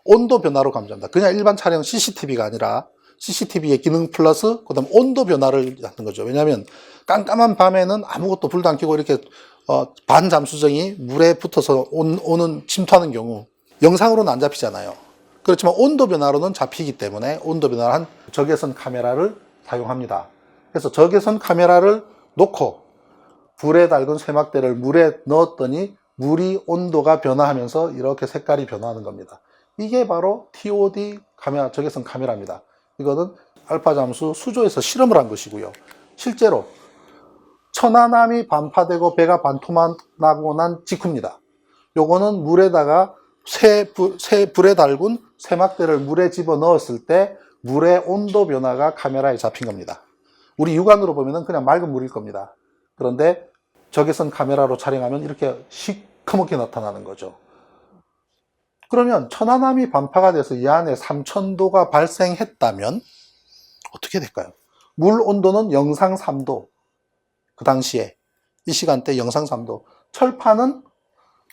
온도 변화로 감지합니다. 그냥 일반 촬영 CCTV가 아니라 CCTV의 기능 플러스 그다음 온도 변화를 하는 거죠. 왜냐하면 깜깜한 밤에는 아무것도 불도 안 켜고 이렇게 반잠수정이 물에 붙어서 오는 침투하는 경우 영상으로는 안 잡히잖아요. 그렇지만 온도 변화로는 잡히기 때문에 온도 변화를 한 적외선 카메라를 사용합니다. 그래서 적외선 카메라를 놓고 불에 달군 쇠막대를 물에 넣었더니 물이 온도가 변화하면서 이렇게 색깔이 변화하는 겁니다. 이게 바로 TOD 카메라, 적외선 카메라입니다. 이거는 알파 잠수 수조에서 실험을 한 것이고요. 실제로 천안함이 반파되고 배가 반토막나고 난 직후입니다. 요거는 물에다가 불에 달군 쇠막대를 물에 집어 넣었을 때 물의 온도 변화가 카메라에 잡힌 겁니다. 우리 육안으로 보면 그냥 맑은 물일 겁니다. 그런데 적외선 카메라로 촬영하면 이렇게 시커멓게 나타나는 거죠. 그러면 천안함이 반파가 돼서 이 안에 3000도가 발생했다면 어떻게 될까요? 물 온도는 영상 3도. 그 당시에 이 시간대 영상 3도. 철판은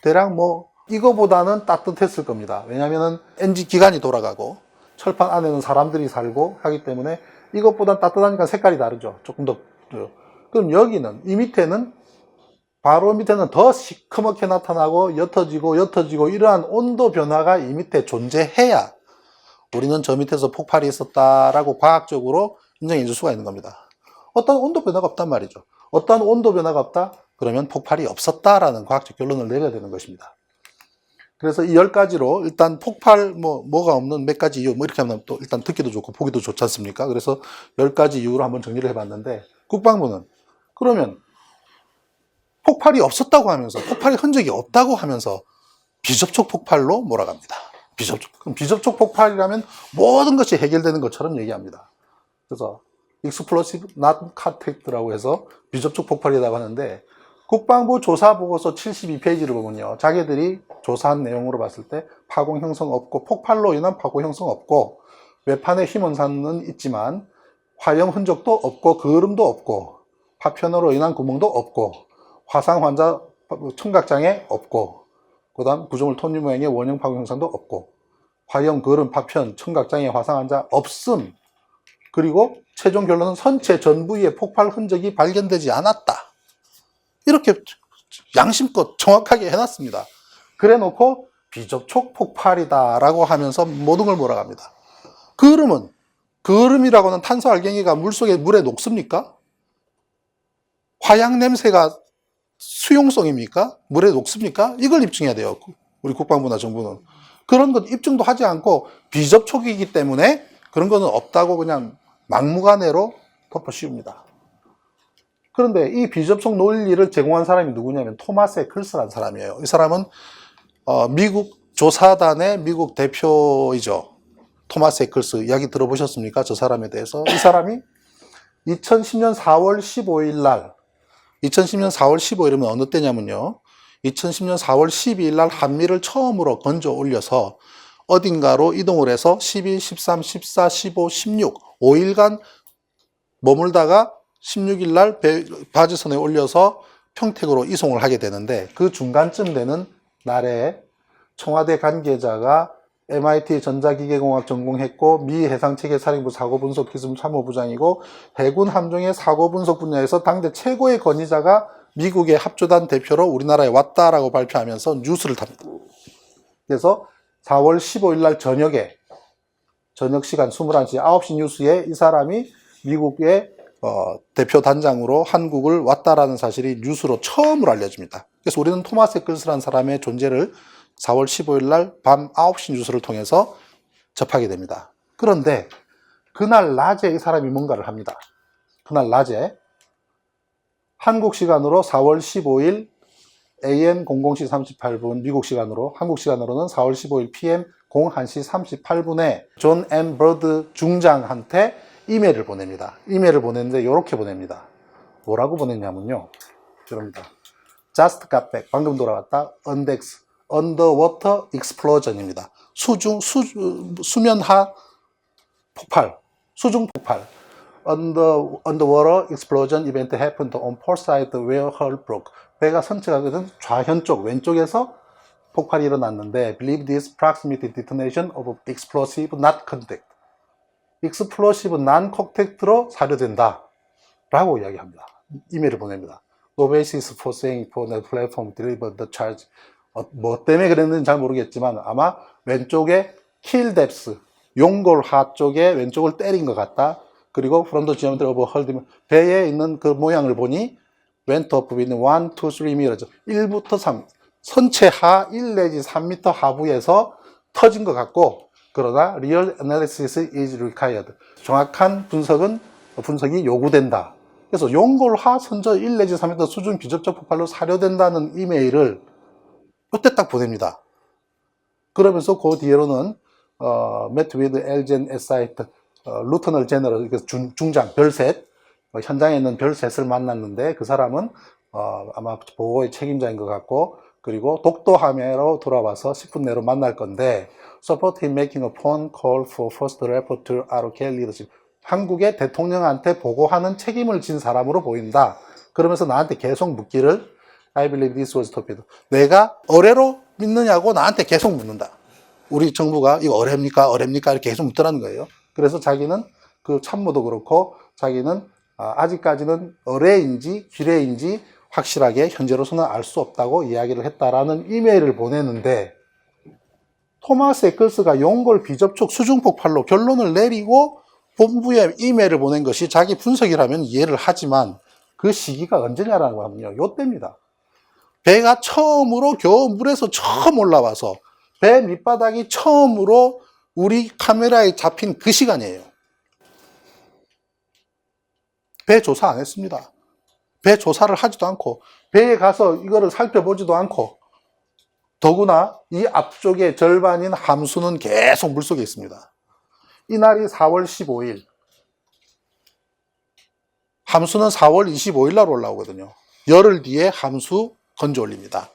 대략 이거보다는 따뜻했을 겁니다. 왜냐하면 엔진 기관이 돌아가고 철판 안에는 사람들이 살고 하기 때문에 이것보다 따뜻하니까 색깔이 다르죠. 조금 더. 그럼 여기는 이 밑에는 바로 밑에는 더 시커멓게 나타나고 옅어지고 이러한 온도 변화가 이 밑에 존재해야 우리는 저 밑에서 폭발이 있었다라고 과학적으로 인정해 줄 수가 있는 겁니다. 어떤 온도 변화가 없단 말이죠. 어떤 온도 변화가 없다? 그러면 폭발이 없었다라는 과학적 결론을 내려야 되는 것입니다. 그래서 이 10가지로 일단 폭발 뭐가 없는 몇 가지 이유 이렇게 하면 또 일단 듣기도 좋고 보기도 좋지 않습니까? 그래서 10가지 이유로 한번 정리를 해봤는데, 국방부는 그러면 폭발이 없었다고 하면서, 폭발의 흔적이 없다고 하면서 비접촉 폭발로 몰아갑니다. 그럼 비접촉 폭발이라면 모든 것이 해결되는 것처럼 얘기합니다. 그래서 Explosive Not Contact라고 해서 비접촉 폭발이라고 하는데, 국방부 조사보고서 72페이지를 보면요, 자기들이 조사한 내용으로 봤을 때 파공 형성 없고, 폭발로 인한 파고 형성 없고, 외판에 힘원산은 있지만 화염 흔적도 없고 그을음도 없고 파편으로 인한 구멍도 없고 화상 환자 청각장애 없고, 그 다음 구조물 톱니 모양의 원형 파고 형상도 없고, 화염, 그을음, 파편, 청각장애, 화상 환자 없음. 그리고 최종 결론은 선체 전 부위에 폭발 흔적이 발견되지 않았다. 이렇게 양심껏 정확하게 해놨습니다. 그래 놓고 비접촉 폭발이다라고 하면서 모든 걸 몰아갑니다. 그을음은, 그을음이라고는 탄소 알갱이가 물에 녹습니까? 화양 냄새가 수용성입니까? 물에 녹습니까? 이걸 입증해야 돼요. 우리 국방부나 정부는. 그런 것 입증도 하지 않고 비접촉이기 때문에 그런 거는 없다고 그냥 막무가내로 덮어 씌웁니다. 그런데 이 비접촉 논리를 제공한 사람이 누구냐면 토마스 에클스라는 사람이에요. 이 사람은 미국 조사단의 미국 대표이죠. 토마스 에클스 이야기 들어보셨습니까? 저 사람에 대해서. 이 사람이 2010년 4월 15일 날, 2010년 4월 15일이면 어느 때냐면요. 2010년 4월 12일 날 한미를 처음으로 건져 올려서 어딘가로 이동을 해서 12, 13, 14, 15, 16, 5일간 머물다가 16일 날 바지선에 올려서 평택으로 이송을 하게 되는데, 그 중간쯤 되는 날에 청와대 관계자가 MIT 전자기계공학 전공했고 미 해상체계사령부 사고분석기술 참모부장이고 해군 함정의 사고분석 분야에서 당대 최고의 권위자가 미국의 합조단 대표로 우리나라에 왔다라고 발표하면서 뉴스를 탑니다. 그래서 4월 15일 날 저녁에, 저녁 시간 21시 9시 뉴스에 이 사람이 미국의 대표 단장으로 한국을 왔다라는 사실이 뉴스로 처음으로 알려집니다. 그래서 우리는 토마스 에클스라는 사람의 존재를 4월 15일 날 밤 9시 뉴스를 통해서 접하게 됩니다. 그런데 그날 낮에 이 사람이 뭔가를 합니다. 그날 낮에 한국 시간으로 4월 15일 AM 00시 38분, 미국 시간으로, 한국 시간으로는 4월 15일 PM 01시 38분에 존 앤 버드 중장한테 이메일을 보냅니다. 이메일을 보냈는데 이렇게 보냅니다. 뭐라고 보냈냐면요. 이럽니다. Just got back. 방금 돌아왔다. Undex. Underwater Explosion입니다. 수면하 폭발. 수중 폭발. Underwater Explosion event happened on port side where hull broke. 배가 선체가 좌현 쪽, 왼쪽에서 폭발이 일어났는데 believe this proximity detonation of explosive not contact. explosive non contact로 사료된다 라고 이야기합니다. 이메일을 보냅니다. No basis for saying for the platform delivered the charge. 뭐 때문에 그랬는지 잘 모르겠지만 아마 왼쪽에 kill depth, 용골하 쪽에 왼쪽을 때린 것 같다. 그리고 from the geometry of hull, 배에 있는 그 모양을 보니 went up with 1, 2, 3 meters. 1부터 3, 선체하 1 내지 3m 하부에서 터진 것 같고, 그러나 real analysis is required. 정확한 분석이 요구된다. 그래서 용골하 선저 1 내지 3m 수준 비접촉 폭발로 사료된다는 이메일을 그때 딱 보냅니다. 그러면서 그 뒤로는 met with Elgen Site, 루터널 제너럴, 중장, 별셋, 현장에 있는 별셋을 만났는데 그 사람은 아마 보고의 책임자인 것 같고, 그리고 독도함해로 돌아와서 10분 내로 만날 건데 support him making a phone call for first report to ROK leadership. 한국의 대통령한테 보고하는 책임을 진 사람으로 보인다. 그러면서 나한테 계속 묻기를 I believe this was torpedo. 내가 어뢰로 믿느냐고 나한테 계속 묻는다. 우리 정부가 이거 어뢰입니까? 어뢰입니까? 이렇게 계속 묻더라는 거예요. 그래서 자기는 그 참모도 그렇고 자기는 아직까지는 어뢰인지 기뢰인지 확실하게 현재로서는 알 수 없다고 이야기를 했다라는 이메일을 보내는데, 토마스 에클스가 용골 비접촉 수중 폭발로 결론을 내리고 본부에 이메일을 보낸 것이 자기 분석이라면 이해를 하지만 그 시기가 언제냐라는 거 하면요, 요때입니다. 배가 처음으로 겨우 물에서 처음 올라와서 배 밑바닥이 처음으로 우리 카메라에 잡힌 그 시간이에요. 배 조사 안 했습니다. 배 조사를 하지도 않고 배에 가서 이거를 살펴보지도 않고, 더구나 이 앞쪽에 절반인 함수는 계속 물속에 있습니다. 이날이 4월 15일, 함수는 4월 25일 날 올라오거든요. 열흘 뒤에 함수 건져 올립니다.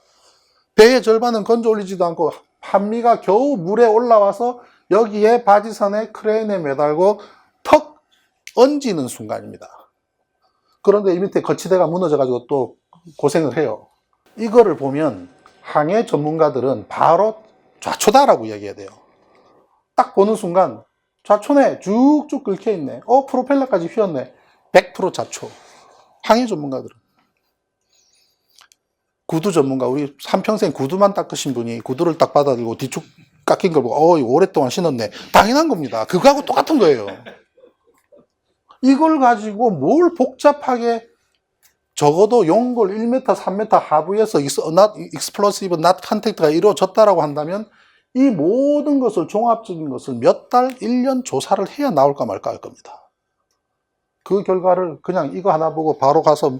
배의 절반은 건져 올리지도 않고 한미가 겨우 물에 올라와서 여기에 바지선에 크레인에 매달고 턱 얹이는 순간입니다. 그런데 이 밑에 거치대가 무너져가지고 또 고생을 해요. 이거를 보면 항해 전문가들은 바로 좌초다라고 이야기해야 돼요. 딱 보는 순간 좌초네, 쭉쭉 긁혀있네, 프로펠러까지 휘었네, 100% 좌초. 항해 전문가들은. 구두 전문가, 우리 한평생 구두만 닦으신 분이 구두를 딱 받아들고 뒤축 깎인 걸 보고 이거 오랫동안 신었네, 당연한 겁니다. 그거하고 똑같은 거예요. 이걸 가지고 뭘 복잡하게, 적어도 용골 1m, 3m 하부에서 explosive not contact가 이루어졌다라고 한다면 이 모든 것을, 종합적인 것을 몇 달, 1년 조사를 해야 나올까 말까 할 겁니다. 그 결과를 그냥 이거 하나 보고 바로 가서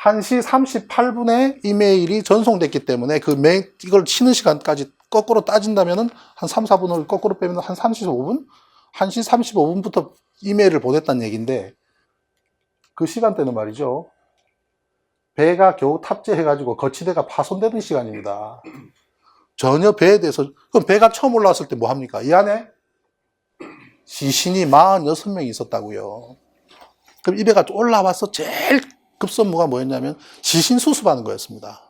1시 38분에 이메일이 전송됐기 때문에 이걸 치는 시간까지 거꾸로 따진다면은 한 3, 4분을 거꾸로 빼면 한 35분? 1시 35분부터 이메일을 보냈다는 얘기인데, 그 시간대는 말이죠. 배가 겨우 탑재해가지고 거치대가 파손되는 시간입니다. 전혀 배에 대해서, 그럼 배가 처음 올라왔을 때 뭐 합니까? 이 안에 시신이 46명이 있었다고요. 그럼 이 배가 올라와서 제일 급선무가 뭐였냐면 시신 수습하는 거였습니다.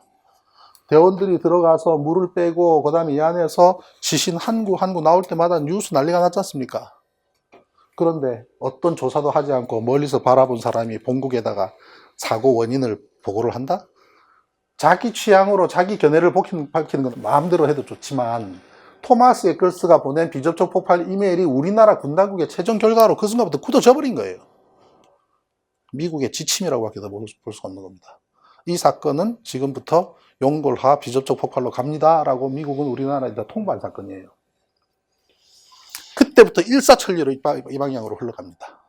대원들이 들어가서 물을 빼고, 그 다음에 이 안에서 시신 한 구 나올 때마다 뉴스 난리가 났지 않습니까? 그런데 어떤 조사도 하지 않고 멀리서 바라본 사람이 본국에다가 사고 원인을 보고를 한다? 자기 취향으로 자기 견해를 밝히는 건 마음대로 해도 좋지만, 토마스 에클스가 보낸 비접촉 폭발 이메일이 우리나라 군당국의 최종 결과로 그 순간부터 굳어져 버린 거예요. 미국의 지침이라고 하기도 볼 수가 없는 겁니다. 이 사건은 지금부터 용골화 비접촉 폭발로 갑니다라고 미국은 우리나라에다 통보한 사건이에요. 그때부터 일사천리로 이 방향으로 흘러갑니다.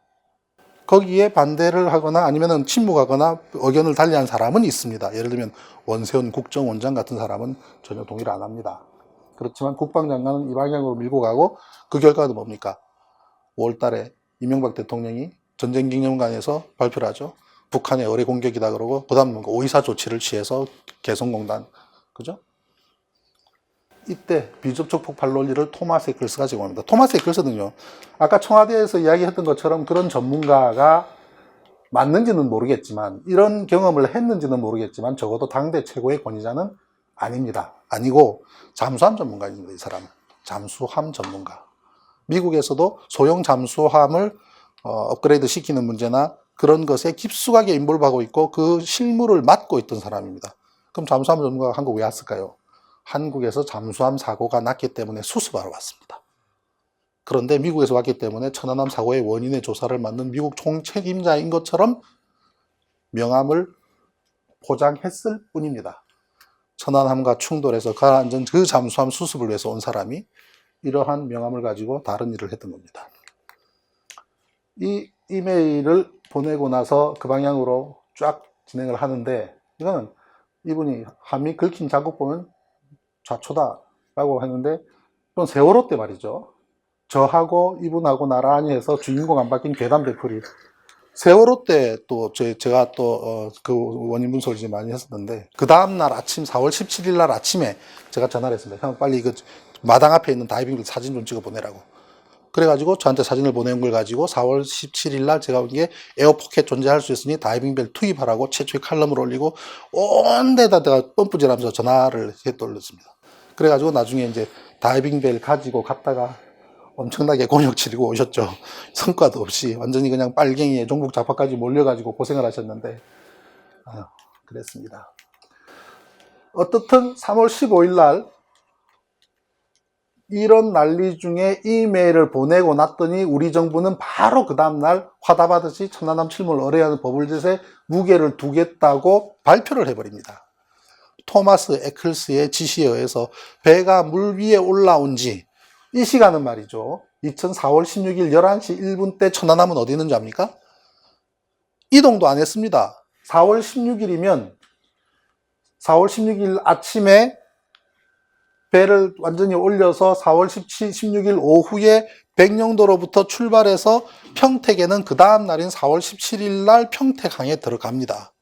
거기에 반대를 하거나 아니면 침묵하거나 의견을 달리한 사람은 있습니다. 예를 들면 원세훈 국정원장 같은 사람은 전혀 동의를 안 합니다. 그렇지만 국방장관은 이 방향으로 밀고 가고, 그 결과도 뭡니까? 5월 달에 이명박 대통령이 전쟁기념관에서 발표를 하죠. 북한의 어뢰 공격이다 그러고, 그 다음 5.24 조치를 취해서 개성공단, 그죠? 이때 비접촉 폭발 논리를 토마스 에클스가 제공합니다. 토마스 에클스는요, 아까 청와대에서 이야기했던 것처럼 그런 전문가가 맞는지는 모르겠지만, 이런 경험을 했는지는 모르겠지만, 적어도 당대 최고의 권위자는 아닙니다. 아니고 잠수함 전문가입니다. 이 사람은 잠수함 전문가. 미국에서도 소형 잠수함을 업그레이드 시키는 문제나 그런 것에 깊숙하게 인볼브하고 있고, 그 실무를 맡고 있던 사람입니다. 그럼 잠수함 전문가가 한국 왜 왔을까요? 한국에서 잠수함 사고가 났기 때문에 수습하러 왔습니다. 그런데 미국에서 왔기 때문에 천안함 사고의 원인의 조사를 맡는 미국 총책임자인 것처럼 명함을 포장했을 뿐입니다. 천안함과 충돌해서 가라앉은 그 잠수함 수습을 위해서 온 사람이 이러한 명함을 가지고 다른 일을 했던 겁니다. 이 이메일을 보내고 나서 그 방향으로 쫙 진행을 하는데, 이거는 이분이 한미 긁힌 자국 보면 좌초다라고 했는데, 이건 세월호 때 말이죠. 저하고 이분하고 나란히 해서 주인공 안 바뀐 괴담 되풀이. 세월호 때 또 제가 또 그 원인 분석을 이제 많이 했었는데, 그 다음날 아침 4월 17일 날 아침에 제가 전화를 했습니다. 형 빨리 그 마당 앞에 있는 다이빙 사진 좀 찍어 보내라고. 그래가지고 저한테 사진을 보낸 걸 가지고 4월 17일 날 제가 이게 에어포켓 존재할 수 있으니 다이빙벨 투입하라고 최초의 칼럼을 올리고 온 데다 내가 펌프질하면서 전화를 해 돌렸습니다. 그래가지고 나중에 이제 다이빙벨 가지고 갔다가 엄청나게 곤욕 치르고 오셨죠. 성과도 없이 완전히 그냥 빨갱이에 종북 좌파까지 몰려가지고 고생을 하셨는데, 그랬습니다. 어떻든 3월 15일 날 이런 난리 중에 이메일을 보내고 났더니 우리 정부는 바로 그 다음날 화답하듯이 천안함 침몰 의뢰하는 버블젯에 무게를 두겠다고 발표를 해버립니다. 토마스 에클스의 지시에 의해서 배가 물 위에 올라온 지, 이 시간은 말이죠, 2004월 16일 11시 1분 때 천안함은 어디 있는지 압니까? 이동도 안 했습니다. 4월 16일이면 4월 16일 아침에 배를 완전히 올려서 4월 16일 오후에 백령도로부터 출발해서 평택에는 그 다음 날인 4월 17일 날 평택항에 들어갑니다.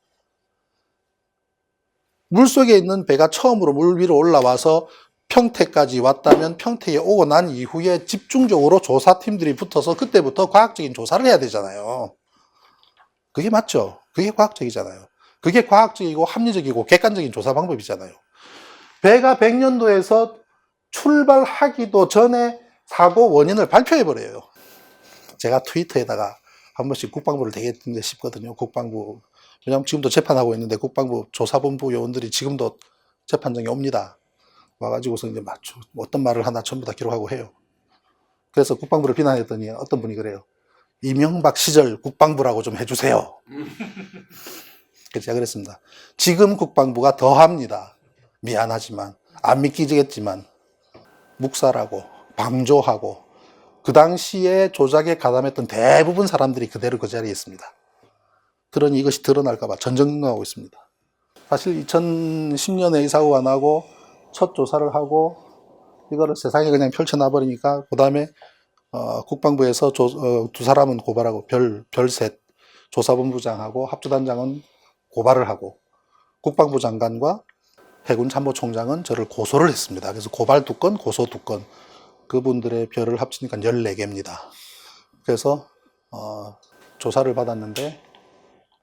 물속에 있는 배가 처음으로 물 위로 올라와서 평택까지 왔다면 평택에 오고 난 이후에 집중적으로 조사팀들이 붙어서 그때부터 과학적인 조사를 해야 되잖아요. 그게 맞죠? 그게 과학적이잖아요. 그게 과학적이고 합리적이고 객관적인 조사 방법이잖아요. 배가 백년도에서 출발하기도 전에 사고 원인을 발표해버려요. 제가 트위터에다가 한 번씩 국방부를 되게 싶거든요. 국방부. 왜냐하면 지금도 재판하고 있는데 국방부 조사본부 요원들이 지금도 재판장에 옵니다. 와가지고서 이제 어떤 말을 하나 전부 다 기록하고 해요. 그래서 국방부를 비난했더니 어떤 분이 그래요. 이명박 시절 국방부라고 좀 해주세요. 그래서 제가 그랬습니다. 지금 국방부가 더 합니다. 미안하지만, 안 믿기겠지만, 묵살하고, 방조하고, 그 당시에 조작에 가담했던 대부분 사람들이 그대로 그 자리에 있습니다. 그러니 이것이 드러날까봐 전전긍긍하고 있습니다. 사실 2010년에 이 사고가 나고 첫 조사를 하고 이거를 세상에 그냥 펼쳐놔 버리니까 그 다음에 국방부에서 두 사람은 고발하고 별셋 조사본부장하고 합조단장은 고발을 하고 국방부 장관과 해군 참모총장은 저를 고소를 했습니다. 그래서 고발 2건, 고소 2건. 그분들의 별을 합치니까 14개입니다. 그래서 조사를 받았는데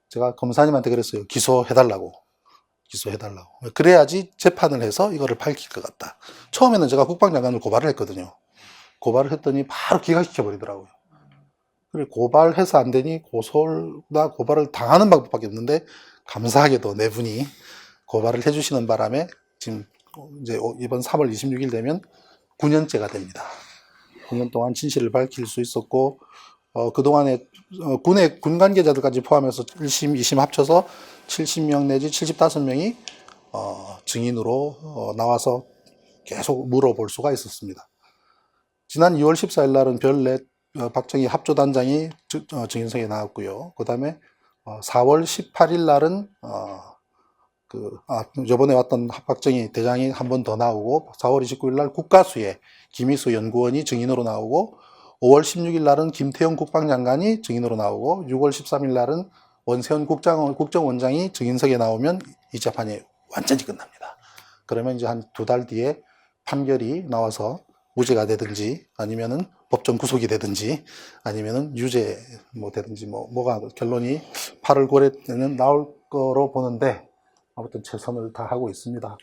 제가 검사님한테 그랬어요. 기소해달라고. 그래야지 재판을 해서 이거를 밝힐 것 같다. 처음에는 제가 국방장관을 고발을 했거든요. 고발을 했더니 바로 기각시켜버리더라고요. 그리고 고발해서 안 되니 고발을 당하는 방법밖에 없는데 감사하게도 네 분이 고발을 해주시는 바람에 지금 이제 이번 3월 26일 되면 9년째가 됩니다. 9년 동안 진실을 밝힐 수 있었고 그동안에 군 관계자들까지 포함해서 1심, 2심 합쳐서 70명 내지 75명이 증인으로 나와서 계속 물어볼 수가 있었습니다. 지난 2월 14일 날은 별넷 박정희 합조단장이 증인석에 나왔고요. 그 다음에 4월 18일 날은 저번에 왔던 박정희 대장이 한 번 더 나오고 4월 29일 날 국가수의 김희수 연구원이 증인으로 나오고 5월 16일 날은 김태형 국방장관이 증인으로 나오고 6월 13일 날은 원세훈 국정원장이 증인석에 나오면 이 재판이 완전히 끝납니다. 그러면 이제 한 2달 뒤에 판결이 나와서 무죄가 되든지 아니면은 법정 구속이 되든지 아니면은 유죄 되든지 뭐가 결론이 8월 고래 때는 나올 거로 보는데 아무튼 최선을 다하고 있습니다.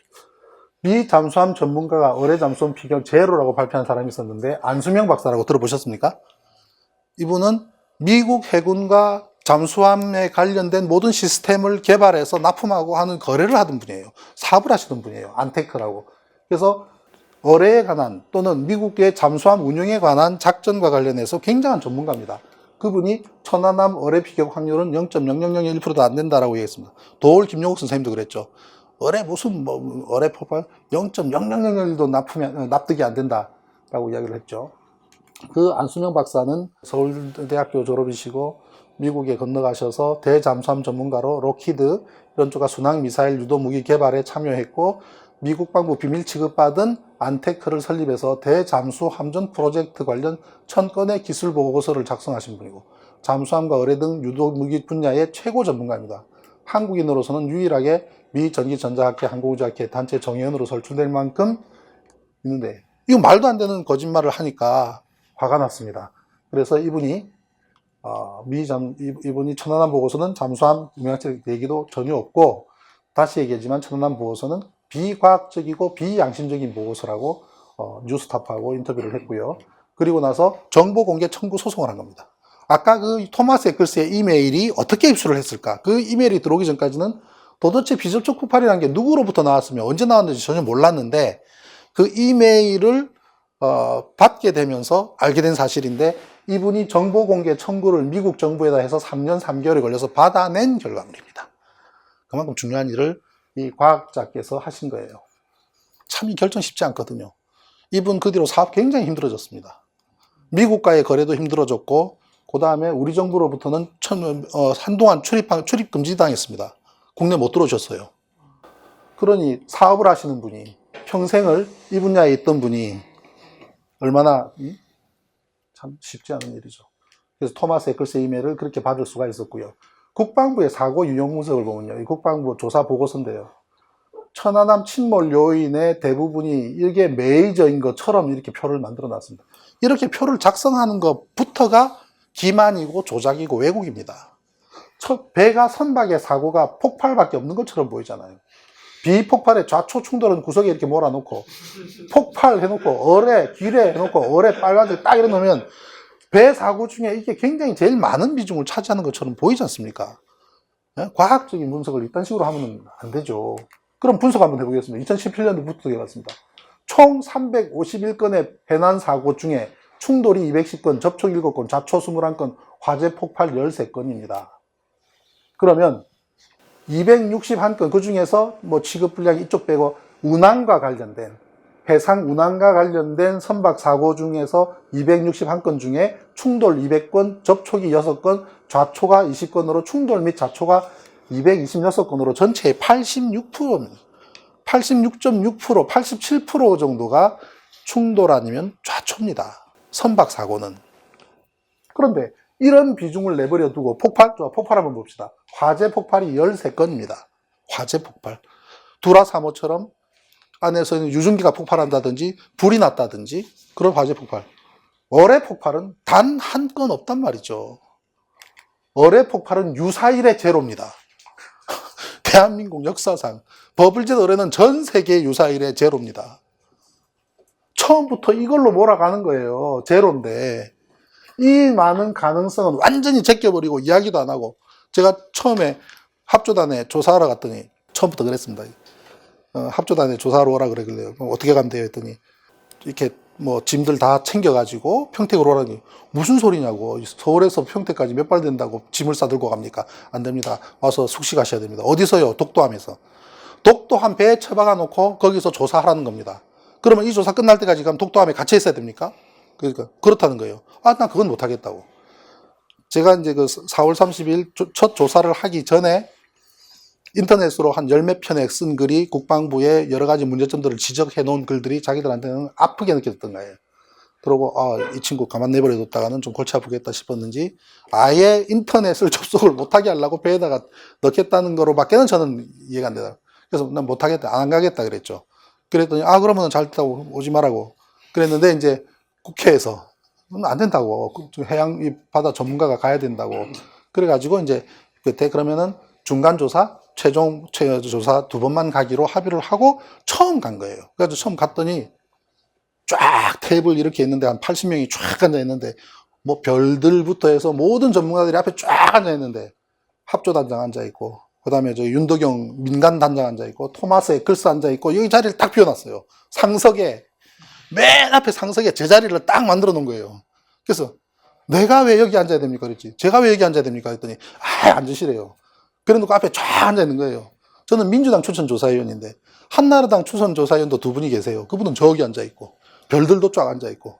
미 잠수함 전문가가 어뢰 잠수함 피격 제로라고 발표한 사람이 있었는데 안수명 박사라고 들어보셨습니까? 이분은 미국 해군과 잠수함에 관련된 모든 시스템을 개발해서 납품하고 하는 거래를 하던 분이에요. 사업을 하시던 분이에요. 안테크라고. 그래서 어뢰에 관한 또는 미국의 잠수함 운영에 관한 작전과 관련해서 굉장한 전문가입니다. 그분이 천안함 어뢰 피격 확률은 0.0001%도 안 된다라고 얘기했습니다. 도올 김용욱 선생님도 그랬죠. 어뢰 어뢰 폭발 0.0001도 납득이 안 된다라고 이야기를 했죠. 그 안수명 박사는 서울대학교 졸업이시고 미국에 건너가셔서 대잠수함 전문가로 로키드 이런 쪽과 순항 미사일 유도 무기 개발에 참여했고 미국 방부 비밀 취급받은 안테크를 설립해서 대잠수함전 프로젝트 관련 1000건의 기술 보고서를 작성하신 분이고 잠수함과 어뢰 등 유도 무기 분야의 최고 전문가입니다. 한국인으로서는 유일하게 미 전기전자학회 항공우주학회 단체 정회원으로 선출될 만큼 있는데 이거 말도 안 되는 거짓말을 하니까 화가 났습니다. 그래서 이분이 천안함 보고서는 잠수함 운영체 얘기도 전혀 없고 다시 얘기하지만 천안함 보고서는 비과학적이고 비양심적인 보고서라고 뉴스타파하고 인터뷰를 했고요. 그리고 나서 정보 공개 청구 소송을 한 겁니다. 아까 그 토마스 에클스의 이메일이 어떻게 입수를 했을까? 그 이메일이 들어오기 전까지는 도대체 비접촉 폭발이라는 게 누구로부터 나왔으면 언제 나왔는지 전혀 몰랐는데 그 이메일을 받게 되면서 알게 된 사실인데 이분이 정보 공개 청구를 미국 정부에다 해서 3년 3개월이 걸려서 받아낸 결과물입니다. 그만큼 중요한 일을 이 과학자께서 하신 거예요. 참 이 결정 쉽지 않거든요. 이분 그 뒤로 사업 굉장히 힘들어졌습니다. 미국과의 거래도 힘들어졌고 그 다음에 우리 정부로부터는 한동안 출입 금지당했습니다. 국내 못 들어오셨어요. 그러니 사업을 하시는 분이 평생을 이 분야에 있던 분이 얼마나 참 쉽지 않은 일이죠. 그래서 토마스 에클스의 이메일을 그렇게 받을 수가 있었고요. 국방부의 사고 유형 분석을 보면요. 이 국방부 조사 보고서인데요. 천안함 침몰 요인의 대부분이 이게 메이저인 것처럼 이렇게 표를 만들어 놨습니다. 이렇게 표를 작성하는 것부터가 기만이고 조작이고 왜곡입니다. 배가 선박의 사고가 폭발밖에 없는 것처럼 보이잖아요. 비폭발의 좌초 충돌은 구석에 이렇게 몰아놓고 폭발해놓고 어뢰, 기뢰 해놓고 어뢰 빨간색 딱 이러놓으면 배 사고 중에 이게 굉장히 제일 많은 비중을 차지하는 것처럼 보이지 않습니까? 과학적인 분석을 이딴 식으로 하면 안 되죠. 그럼 분석 한번 해보겠습니다. 2017년도부터 해봤습니다. 총 351건의 배난 사고 중에 충돌이 210건, 접촉 7건, 좌초 21건, 화재 폭발 13건입니다. 그러면 261건, 그 중에서 취급 불량 이쪽 빼고 운항과 관련된, 해상 운항과 관련된 선박 사고 중에서 261건 중에 충돌 200건, 접촉이 6건, 좌초가 20건으로 충돌 및 좌초가 226건으로 전체의 86%, 86.6%, 87% 정도가 충돌 아니면 좌초입니다. 선박사고는. 그런데 이런 비중을 내버려 두고 폭발? 폭발 한번 봅시다. 화재 폭발이 13건입니다. 화재 폭발. 두라 3호처럼 안에서는 유증기가 폭발한다든지 불이 났다든지 그런 화재 폭발. 어뢰 폭발은 단 한 건 없단 말이죠. 어뢰 폭발은 유사일의 제로입니다. 대한민국 역사상 버블젯 어뢰는 전 세계 유사일의 제로입니다. 처음부터 이걸로 몰아가는 거예요. 제로인데 이 많은 가능성은 완전히 제껴버리고 이야기도 안 하고, 제가 처음에 합조단에 조사하러 갔더니 처음부터 그랬습니다. 합조단에 조사하러 오라 그러길래요. 어떻게 가면 돼요 했더니 이렇게 뭐 짐들 다 챙겨가지고 평택으로 오라니, 무슨 소리냐고. 서울에서 평택까지 몇 발 된다고 짐을 싸들고 갑니까? 안 됩니다. 와서 숙식하셔야 됩니다. 어디서요? 독도함에서. 독도함 배에 처박아 놓고 거기서 조사하라는 겁니다. 그러면 이 조사 끝날 때까지 그럼 독도함에 갇혀 있어야 됩니까? 그러니까 그렇다는 거예요. 나 그건 못 하겠다고. 제가 이제 그 4월 30일 첫 조사를 하기 전에 인터넷으로 한 10몇 편에 쓴 글이 국방부의 여러 가지 문제점들을 지적해 놓은 글들이 자기들한테는 아프게 느껴졌던 거예요. 그러고 이 친구 가만 내버려 뒀다가는 좀 골치 아프겠다 싶었는지 아예 인터넷을 접속을 못하게 하려고 배에다가 넣겠다는 거로밖에는 저는 이해가 안 되더라고요. 그래서 난 못하겠다, 안 가겠다 그랬죠. 그랬더니 그러면 잘 됐다고 오지 말라고 그랬는데, 이제 국회에서 안 된다고, 해양 이 바다 전문가가 가야 된다고 그래가지고 이제 그때 그러면은 중간조사, 최종 조사 2번만 가기로 합의를 하고 처음 간 거예요. 그래서 처음 갔더니 쫙 테이블 이렇게 있는데 한 80명이 쫙 앉아 있는데, 뭐 별들부터 해서 모든 전문가들이 앞에 쫙 앉아 있는데, 합조단장 앉아 있고, 그 다음에 저 윤덕영 민간단장 앉아 있고, 토마스 에클스 앉아 있고, 여기 자리를 딱 비워놨어요. 상석에, 맨 앞에 상석에 제 자리를 딱 만들어 놓은 거예요. 그래서 내가 왜 여기 앉아야 됩니까? 그랬지. 제가 왜 여기 앉아야 됩니까? 했더니 앉으시래요. 그래 놓고 앞에 쫙 앉아 있는 거예요. 저는 민주당 추천 조사위원인데 한나라당 추천 조사위원도 2분이 계세요. 그분은 저기 앉아 있고 별들도 쫙 앉아 있고,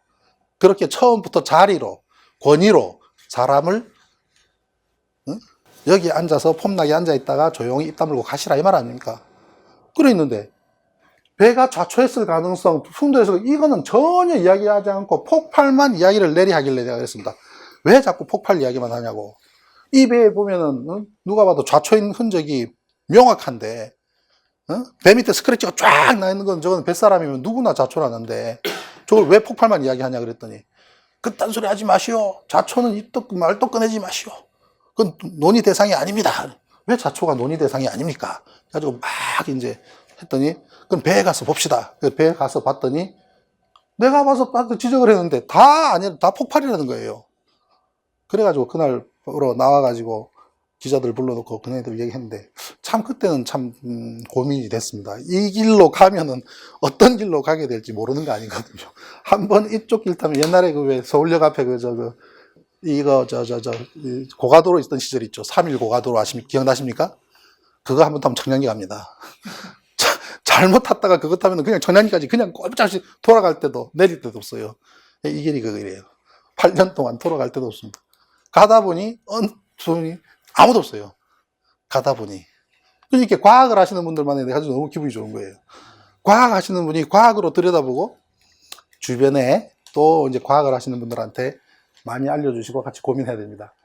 그렇게 처음부터 자리로 권위로 사람을 여기 앉아서 폼나게 앉아 있다가 조용히 입 다물고 가시라 이 말 아닙니까? 그래 있는데 배가 좌초했을 가능성, 풍도에서 이거는 전혀 이야기하지 않고 폭발만 이야기를 내리하길래 내가 그랬습니다. 왜 자꾸 폭발 이야기만 하냐고. 이 배에 보면은 누가 봐도 좌초인 흔적이 명확한데, 배 밑에 스크래치가 쫙 나 있는 건 저건 뱃사람이면 누구나 좌초라는데 저걸 왜 폭발만 이야기하냐 그랬더니, 그딴 소리 하지 마시오. 좌초는 입도 말도 꺼내지 마시오. 그건 논의 대상이 아닙니다. 왜 좌초가 논의 대상이 아닙니까? 그래가지고 막 이제 했더니, 그럼 배에 가서 봅시다. 배에 가서 봤더니 내가 봐서 지적을 했는데 다 폭발이라는 거예요. 그래가지고 그날으로 나와가지고 기자들 불러놓고 그네들 얘기했는데, 참 그때는 참 고민이 됐습니다. 이 길로 가면은 어떤 길로 가게 될지 모르는 거 아니거든요. 한번 이쪽 길 타면, 옛날에 그 왜 서울역 앞에 고가도로 있던 시절 있죠. 3일 고가도로 기억나십니까? 그거 한번 타면 청량리 갑니다. 잘못 탔다가 그거 타면 그냥 청량리까지 그냥 꼼짝없이 돌아갈 때도 내릴 때도 없어요. 이 길이 그 길이에요. 8년 동안 돌아갈 때도 없습니다. 가다 보니 아무도 없어요. 가다 보니. 이렇게 과학을 하시는 분들만 해도 아주 너무 기분이 좋은 거예요. 과학 하시는 분이 과학으로 들여다보고 주변에 또 이제 과학을 하시는 분들한테 많이 알려주시고 같이 고민해야 됩니다.